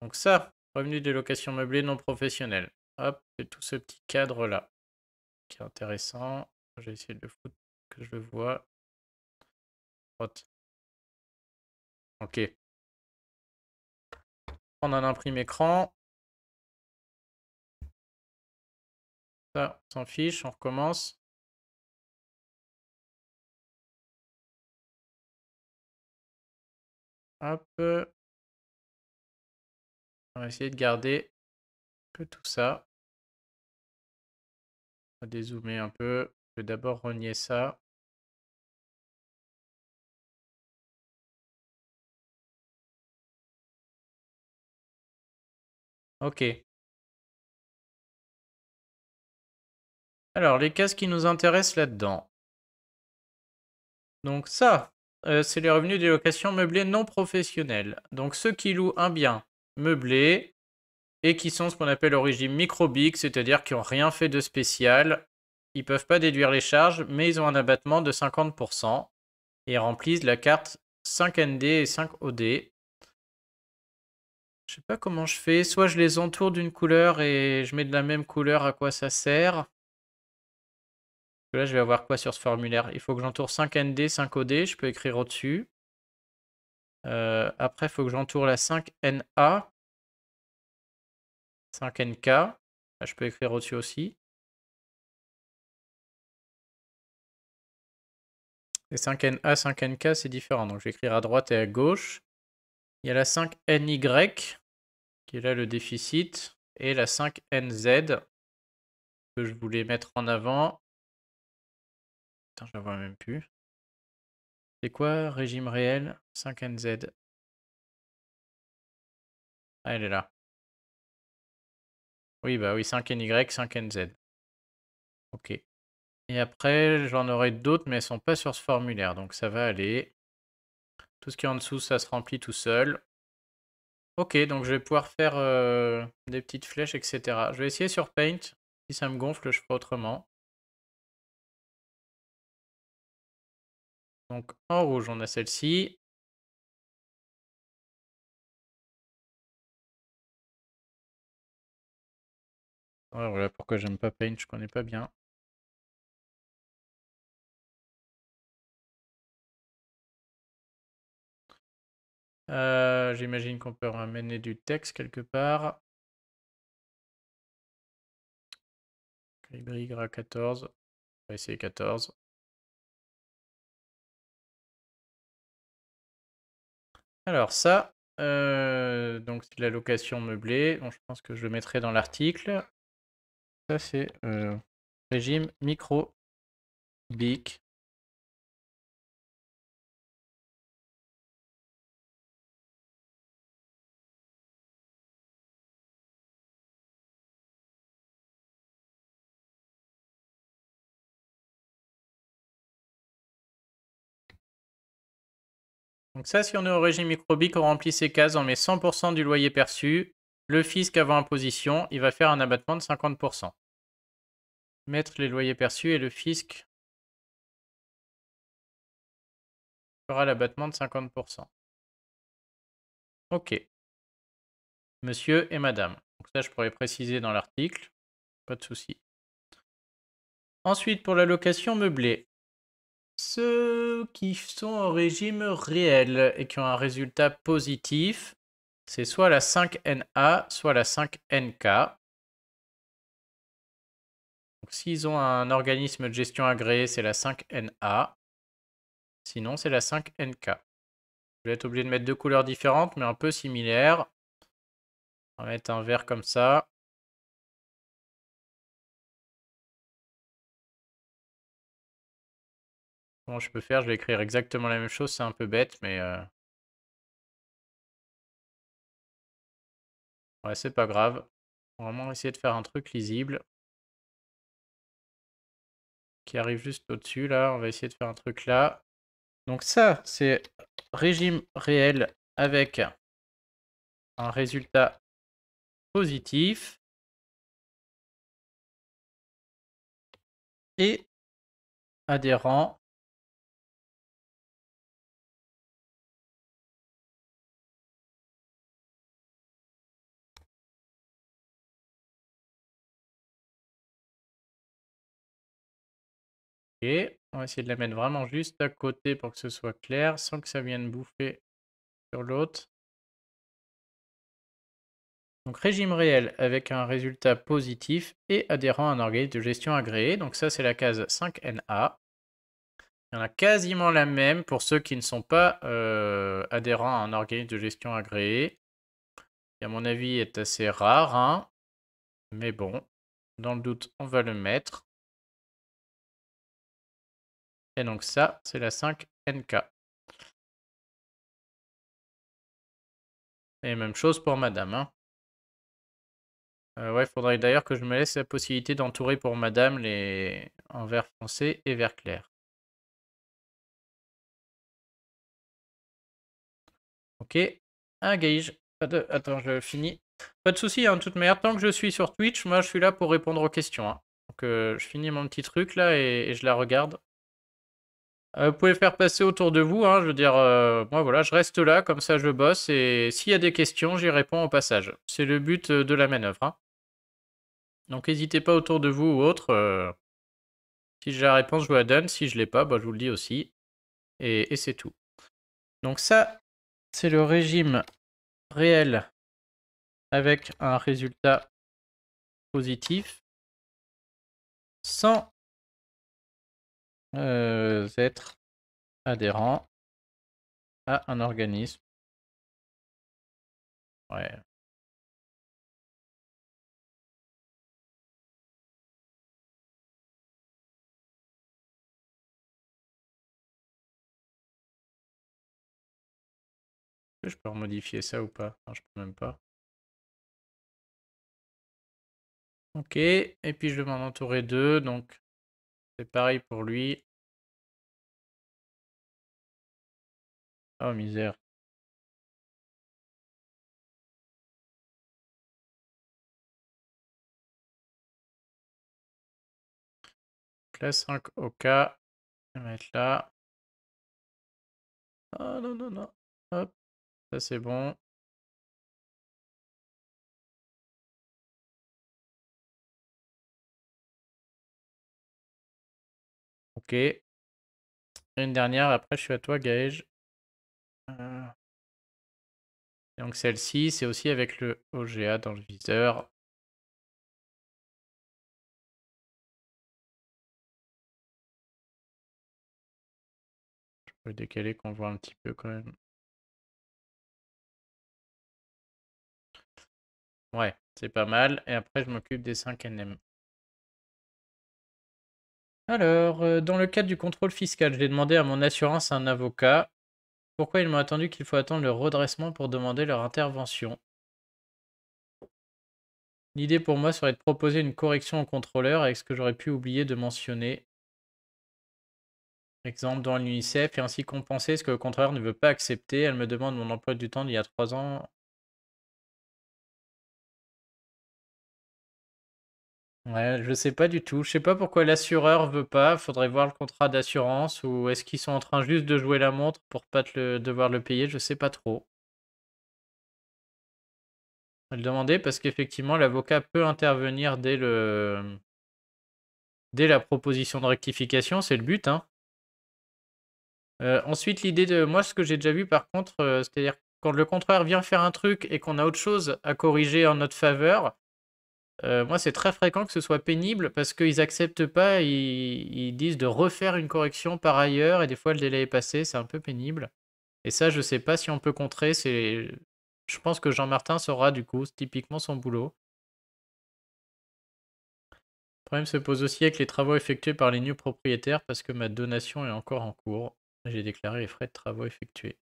Donc ça, revenu des locations meublées non professionnelles. Hop, c'est tout ce petit cadre-là qui est intéressant. Je vais essayer de le foutre que je le vois. Hot. Ok. Prendre un imprime écran. Ça, on s'en fiche, on recommence. Hop. On va essayer de garder que tout ça. On va dézoomer un peu. Je vais d'abord renier ça. Ok. Alors, les cases qui nous intéressent là-dedans. Donc ça, c'est les revenus des locations meublées non professionnelles. Donc ceux qui louent un bien meublé et qui sont ce qu'on appelle au régime microbique, c'est-à-dire qui n'ont rien fait de spécial. Ils ne peuvent pas déduire les charges, mais ils ont un abattement de 50% et remplissent la carte 5ND et 5OD. Je sais pas comment je fais. Soit je les entoure d'une couleur et je mets de la même couleur, à quoi ça sert. Là, je vais avoir quoi sur ce formulaire? Il faut que j'entoure 5ND, 5OD. Je peux écrire au-dessus. Après, il faut que j'entoure la 5NA, 5NK. Là, je peux écrire au-dessus aussi. Les 5NA, 5NK, c'est différent. Donc, je vais écrire à droite et à gauche. Il y a la 5NY, qui est là le déficit. Et la 5NZ, que je voulais mettre en avant. Putain, je la vois même plus. C'est quoi, régime réel? 5NZ. Ah, elle est là. Oui, bah oui, 5NY, 5NZ. Ok. Et après, j'en aurai d'autres, mais elles sont pas sur ce formulaire, donc ça va aller. Tout ce qui est en dessous, ça se remplit tout seul. Ok, donc je vais pouvoir faire des petites flèches, etc. Je vais essayer sur Paint. Si ça me gonfle, je ferai autrement. Donc en rouge, on a celle-ci. Voilà pourquoi j'aime pas Paint, je connais pas bien. J'imagine qu'on peut ramener du texte quelque part. Calibri gras 14. On va essayer 14. Alors ça, donc c'est de la location meublée. Donc je pense que je le mettrai dans l'article. Ça c'est régime micro BIC. Donc ça, si on est au régime microbique, on remplit ces cases, on met 100% du loyer perçu. Le fisc avant imposition, il va faire un abattement de 50%. Mettre les loyers perçus et le fisc fera l'abattement de 50%. Ok. Monsieur et madame. Donc ça, je pourrais préciser dans l'article. Pas de souci. Ensuite, pour la location meublée. Ceux qui sont au régime réel et qui ont un résultat positif, c'est soit la 5NA, soit la 5NK. Donc s'ils ont un organisme de gestion agréé, c'est la 5NA. Sinon, c'est la 5NK. Je vais être obligé de mettre deux couleurs différentes, mais un peu similaires. On va mettre un vert comme ça. Comment je peux faire? Je vais écrire exactement la même chose, c'est un peu bête, mais... ouais, c'est pas grave. On va vraiment essayer de faire un truc lisible. Qui arrive juste au-dessus, là. On va essayer de faire un truc là. Donc ça, c'est régime réel avec un résultat positif. Et adhérent et on va essayer de la mettre vraiment juste à côté pour que ce soit clair, sans que ça vienne bouffer sur l'autre. Donc régime réel avec un résultat positif et adhérent à un organisme de gestion agréé. Donc ça, c'est la case 5NA. Il y en a quasiment la même pour ceux qui ne sont pas adhérents à un organisme de gestion agréé. Qui, à mon avis, est assez rare, hein. Mais bon, dans le doute, on va le mettre. Et donc ça, c'est la 5NK. Et même chose pour madame, hein. Ouais, faudrait d'ailleurs que je me laisse la possibilité d'entourer pour madame les en vert foncé et vert clair. Ok, un gage. Attends, je finis. Pas de soucis, hein, de toute manière, tant que je suis sur Twitch, moi je suis là pour répondre aux questions, hein. Donc je finis mon petit truc là et je la regarde. Vous pouvez faire passer autour de vous, hein, je veux dire, moi voilà, je reste là, comme ça je bosse, et s'il y a des questions, j'y réponds au passage. C'est le but de la manœuvre, hein. Donc n'hésitez pas autour de vous ou autre. Si j'ai la réponse, je vous la donne. Si je l'ai pas, bah, je vous le dis aussi. Et c'est tout. Donc ça, c'est le régime réel avec un résultat positif sans être adhérent à un organisme. Ouais. Je peux modifier ça ou pas? Non, je peux même pas. Ok, et puis je vais m'en entourer deux, donc c'est pareil pour lui. Oh misère. Classe 5 OK. Je vais mettre là. Oh non, non, non. Hop, ça c'est bon. Ok. Et une dernière, après je suis à toi, Gaëj. Donc celle-ci, c'est aussi avec le OGA dans le viseur. Je peux décaler qu'on voit un petit peu quand même. Ouais, c'est pas mal. Et après, je m'occupe des 5 NM. Alors, dans le cadre du contrôle fiscal, j'ai demandé à mon assurance un avocat. Pourquoi ils m'ont attendu qu'il faut attendre le redressement pour demander leur intervention? L'idée pour moi serait de proposer une correction au contrôleur avec ce que j'aurais pu oublier de mentionner. Exemple dans l'UNICEF et ainsi compenser ce que le contrôleur ne veut pas accepter. Elle me demande mon emploi du temps d'il y a 3 ans. Ouais, je sais pas du tout. Je sais pas pourquoi l'assureur veut pas. Faudrait voir le contrat d'assurance ou est-ce qu'ils sont en train juste de jouer la montre pour pas devoir le payer? Je sais pas trop. Je vais le demander parce qu'effectivement, l'avocat peut intervenir dès la proposition de rectification, c'est le but, hein. Ensuite, l'idée de moi, ce que j'ai déjà vu par contre, c'est-à-dire quand le contrôleur vient faire un truc et qu'on a autre chose à corriger en notre faveur, moi, c'est très fréquent que ce soit pénible parce qu'ils acceptent pas, ils disent de refaire une correction par ailleurs et des fois le délai est passé, c'est un peu pénible et ça, je sais pas si on peut contrer, je pense que Jean-Martin saura du coup, c'est typiquement son boulot. Le problème se pose aussi avec les travaux effectués par les nus propriétaires parce que ma donation est encore en cours. J'ai déclaré les frais de travaux effectués.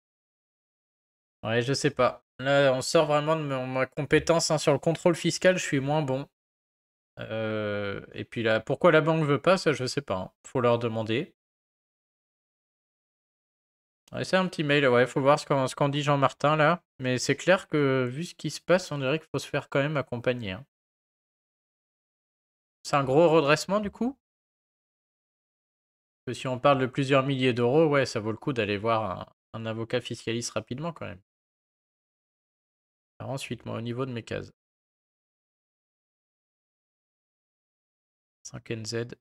Ouais, je sais pas. Là, on sort vraiment de ma compétence, hein. Sur le contrôle fiscal, je suis moins bon. Et puis là, pourquoi la banque veut pas, ça, je sais pas, hein. Faut leur demander. Ouais, c'est un petit mail, ouais, faut voir ce qu'en dit Jean-Martin là. Mais c'est clair que vu ce qui se passe, on dirait qu'il faut se faire quand même accompagner, hein. C'est un gros redressement du coup? Parce que si on parle de plusieurs milliers d'euros, ouais, ça vaut le coup d'aller voir un avocat fiscaliste rapidement quand même. Alors ensuite, moi, au niveau de mes cases. 5NZ.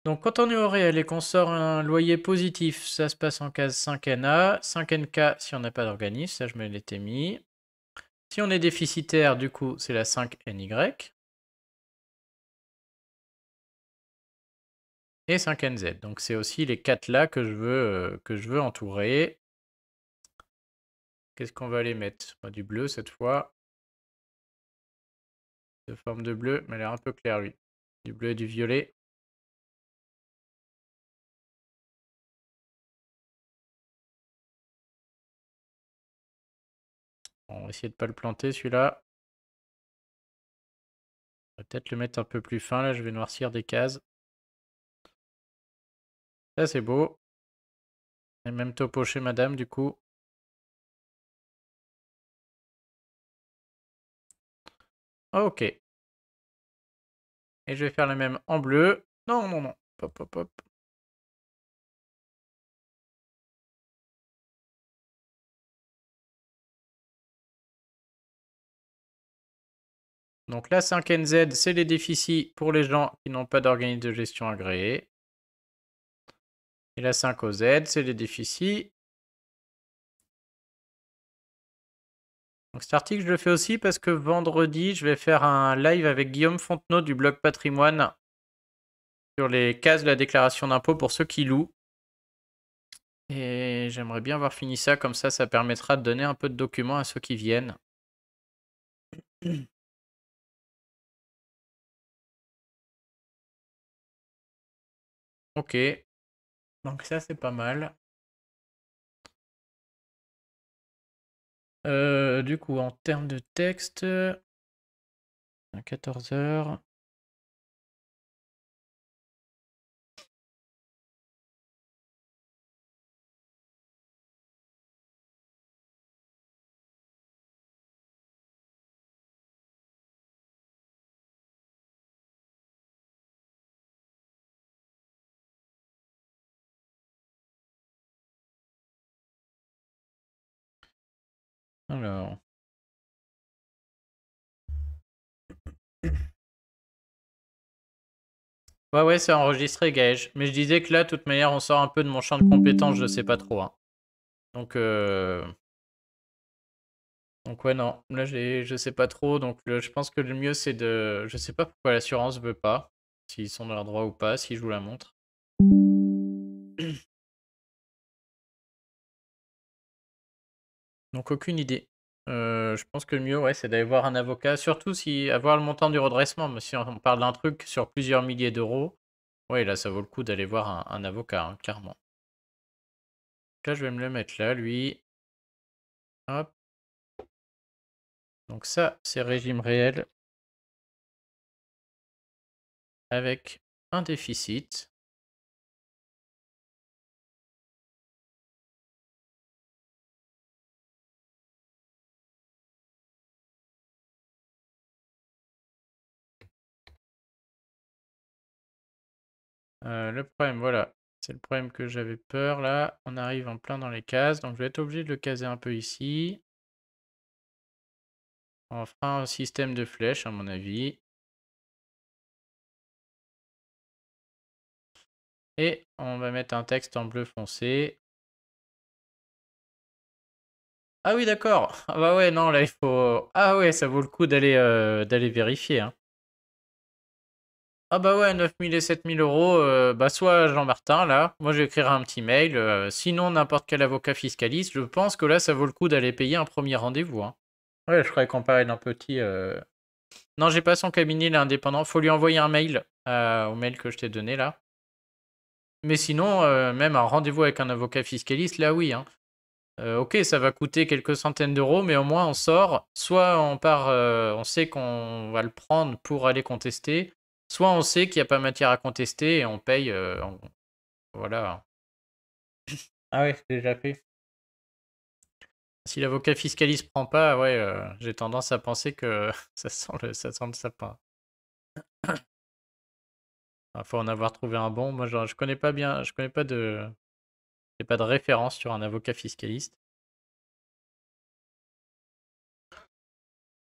Donc quand on est au réel et qu'on sort un loyer positif, ça se passe en case 5NA, 5NK si on n'a pas d'organisme, ça je me l'étais mis. Si on est déficitaire, du coup, c'est la 5NY. Et 5NZ. Donc c'est aussi les 4 là que je veux entourer. Qu'est-ce qu'on va aller mettre? Du bleu cette fois. De forme de bleu, mais elle a l'air un peu claire lui. Du bleu et du violet. Bon, on va essayer de pas le planter celui-là. On va peut-être le mettre un peu plus fin là, je vais noircir des cases. Ça c'est beau. Et même topo chez madame du coup. Ok. Et je vais faire le même en bleu. Non, non, non. Hop, hop, hop. Donc la 5NZ, c'est les déficits pour les gens qui n'ont pas d'organisme de gestion agréé. Et la 5OZ, c'est les déficits. Donc cet article, je le fais aussi parce que vendredi, je vais faire un live avec Guillaume Fontenot du blog Patrimoine sur les cases de la déclaration d'impôt pour ceux qui louent. Et j'aimerais bien avoir fini ça, comme ça permettra de donner un peu de documents à ceux qui viennent. Ok, donc ça c'est pas mal. Du coup, en termes de texte, à 14h. Alors. Ouais, ouais, c'est enregistré, Gaëj. Mais je disais que là, de toute manière, on sort un peu de mon champ de compétences, je sais pas trop, hein. Donc, donc ouais, non. Là, je sais pas trop. Donc, je pense que le mieux, c'est de. Je sais pas pourquoi l'assurance veut pas. S'ils sont dans leur droit ou pas, s'ils jouent la montre. Donc, aucune idée. Je pense que le mieux, ouais, c'est d'aller voir un avocat. Surtout si avoir le montant du redressement. Mais si on parle d'un truc sur plusieurs milliers d'euros, ouais, là, ça vaut le coup d'aller voir un avocat, hein, clairement. Là, je vais me le mettre là, lui. Hop. Donc ça, c'est régime réel avec un déficit. Le problème, voilà, c'est le problème que j'avais peur là. On arrive en plein dans les cases, donc je vais être obligé de le caser un peu ici. On fera un système de flèches à mon avis. Et on va mettre un texte en bleu foncé. Ah oui, d'accord. Ah bah ouais, non, là, il faut... Ah ouais, ça vaut le coup d'aller vérifier, hein. Ah bah ouais, 9 000 et 7 000 euros, bah soit Jean-Martin, là, moi je vais écrire un petit mail, sinon n'importe quel avocat fiscaliste, je pense que là, ça vaut le coup d'aller payer un premier rendez-vous, hein. Ouais, je ferais comparer d'un petit... Non, j'ai pas son cabinet, il est indépendant, faut lui envoyer un mail, au mail que je t'ai donné, là. Mais sinon, même un rendez-vous avec un avocat fiscaliste, là oui, hein. Ok, ça va coûter quelques centaines d'euros, mais au moins on sort. Soit on part, on sait qu'on va le prendre pour aller contester, soit on sait qu'il n'y a pas matière à contester et on paye. Voilà. Ah ouais, c'est déjà fait. Si l'avocat fiscaliste prend pas, ouais, j'ai tendance à penser que ça sent le sapin. Il faut en avoir trouvé un bon. Moi, je connais pas bien, je connais pas j'ai pas de référence sur un avocat fiscaliste.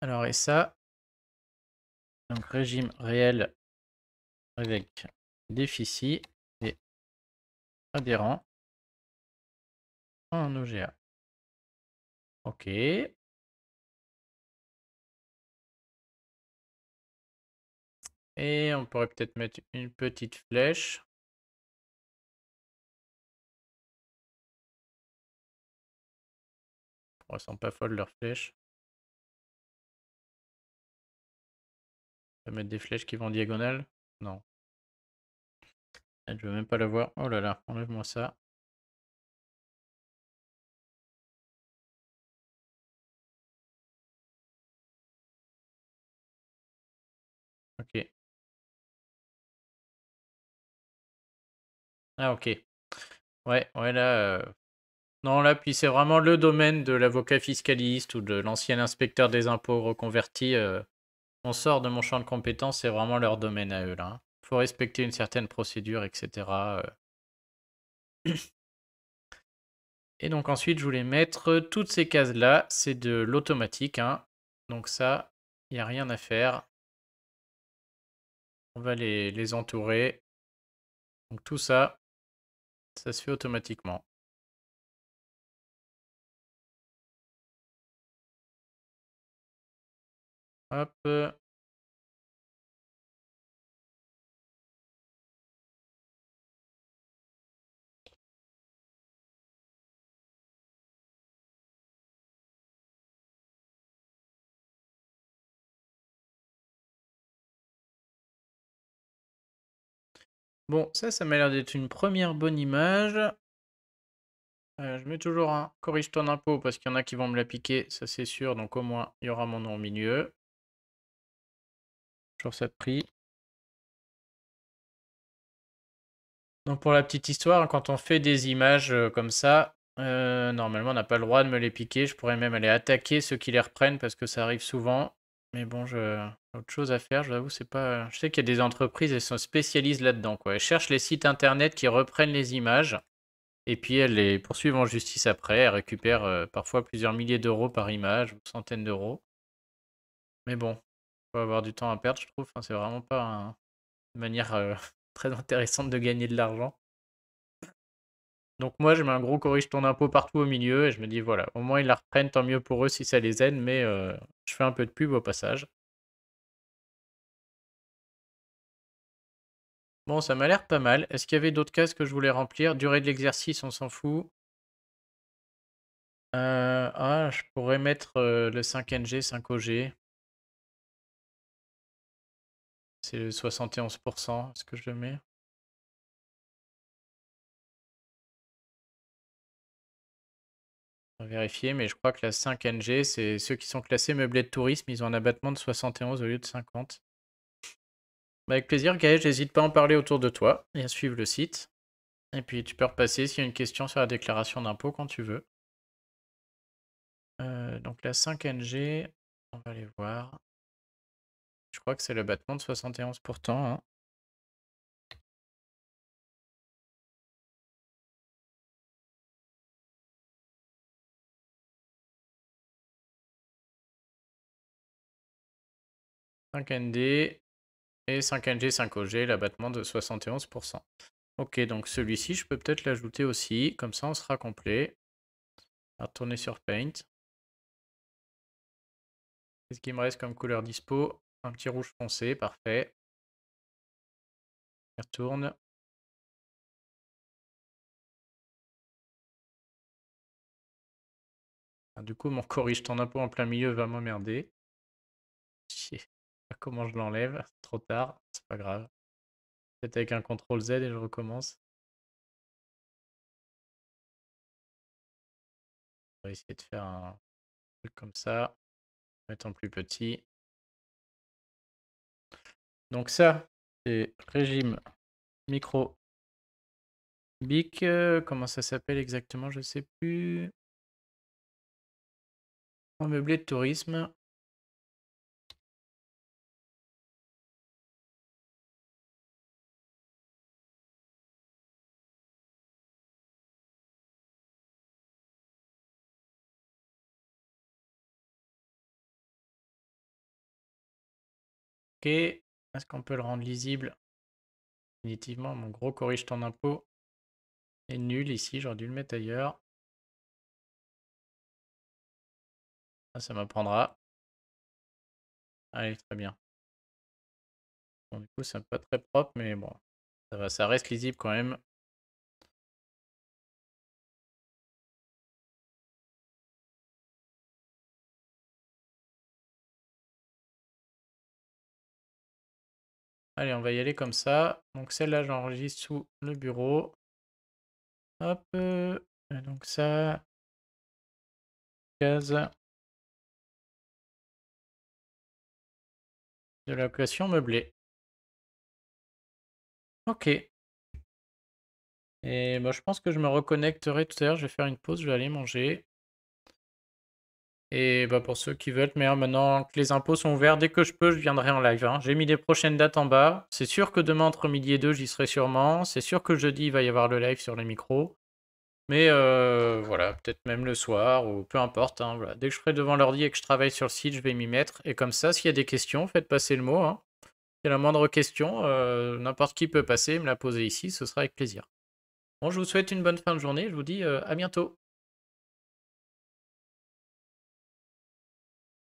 Alors, et ça, donc régime réel avec déficit et adhérent en OGA. Ok. Et on pourrait peut-être mettre une petite flèche. Elles sont pas folles leurs flèches. On va mettre des flèches qui vont diagonale. Non. Je veux même pas la voir. Oh là là, enlève-moi ça. Ok. Ah ok. Ouais, ouais là. Non, là, puis c'est vraiment le domaine de l'avocat fiscaliste ou de l'ancien inspecteur des impôts reconverti. On sort de mon champ de compétences, c'est vraiment leur domaine à eux là, hein. Faut respecter une certaine procédure, etc. Et donc ensuite, je voulais mettre toutes ces cases-là, c'est de l'automatique, hein. Donc ça, il n'y a rien à faire. On va les entourer. Donc tout ça, ça se fait automatiquement. Hop. Bon, ça m'a l'air d'être une première bonne image. Je mets toujours un corrige ton impôt parce qu'il y en a qui vont me la piquer, ça c'est sûr. Donc au moins, il y aura mon nom au milieu. Toujours ça de prix. Donc pour la petite histoire, quand on fait des images comme ça, normalement on n'a pas le droit de me les piquer. Je pourrais même aller attaquer ceux qui les reprennent parce que ça arrive souvent. Mais bon, j'ai autre chose à faire, j'avoue, c'est pas. Je sais qu'il y a des entreprises, elles se spécialisent là-dedans, quoi. Elles cherchent les sites internet qui reprennent les images et puis elles les poursuivent en justice après. Elles récupèrent parfois plusieurs milliers d'euros par image ou centaines d'euros. Mais bon, faut avoir du temps à perdre, je trouve. Enfin, c'est vraiment pas une manière très intéressante de gagner de l'argent. Donc moi, je mets un gros corrige ton impôt partout au milieu et je me dis voilà, au moins ils la reprennent, tant mieux pour eux si ça les aide, mais je fais un peu de pub au passage. Bon, ça m'a l'air pas mal. Est-ce qu'il y avait d'autres cases que je voulais remplir? Durée de l'exercice, on s'en fout. Je pourrais mettre le 5NG, 5OG. C'est le 71%. Est-ce que je le mets? On va vérifier, mais je crois que la 5NG, c'est ceux qui sont classés meublés de tourisme, ils ont un abattement de 71 au lieu de 50. Bah, avec plaisir, Gaël, j'hésite pas à en parler autour de toi et à suivre le site. Et puis tu peux repasser s'il y a une question sur la déclaration d'impôt quand tu veux. Donc la 5NG, on va aller voir. Je crois que c'est l'abattement de 71 pourtant, hein. « 5ND et 5NG, 5OG, l'abattement de 71%. Ok, donc celui-ci, je peux peut-être l'ajouter aussi. Comme ça, on sera complet. On va retourner sur Paint. Qu'est-ce qu'il me reste comme couleur dispo? Un petit rouge foncé, parfait. Je retourne. Ah, du coup, mon corrige ton impôt en plein milieu va m'emmerder. Chier. Comment je l'enlève? Trop tard, c'est pas grave. Peut-être avec un CTRL Z et je recommence. On va essayer de faire un truc comme ça. Mettre en plus petit. Donc ça, c'est régime micro BIC. Comment ça s'appelle exactement? Je sais plus. Un meublé de tourisme. Ok. Est-ce qu'on peut le rendre lisible? Définitivement, mon gros corrige ton impôt est nul ici. J'aurais dû le mettre ailleurs. Ça m'apprendra. Allez, très bien. Bon, du coup, c'est pas très propre, mais bon, ça va, ça reste lisible quand même. Allez, on va y aller comme ça. Donc celle-là, j'enregistre sous le bureau. Hop. Et donc ça, case de la location meublée. Ok. Et bah, je pense que je me reconnecterai tout à l'heure. Je vais faire une pause, je vais aller manger. Et bah, pour ceux qui veulent, mais maintenant que les impôts sont ouverts, dès que je peux, je viendrai en live, hein. J'ai mis les prochaines dates en bas. C'est sûr que demain, entre midi et 2, j'y serai sûrement. C'est sûr que jeudi, il va y avoir le live sur les micros. Mais voilà, peut-être même le soir, ou peu importe, hein, voilà. Dès que je serai devant l'ordi et que je travaille sur le site, je vais m'y mettre. Et comme ça, s'il y a des questions, faites passer le mot, hein. S'il y a la moindre question, n'importe qui peut passer, me la poser ici, ce sera avec plaisir. Bon, je vous souhaite une bonne fin de journée, je vous dis à bientôt.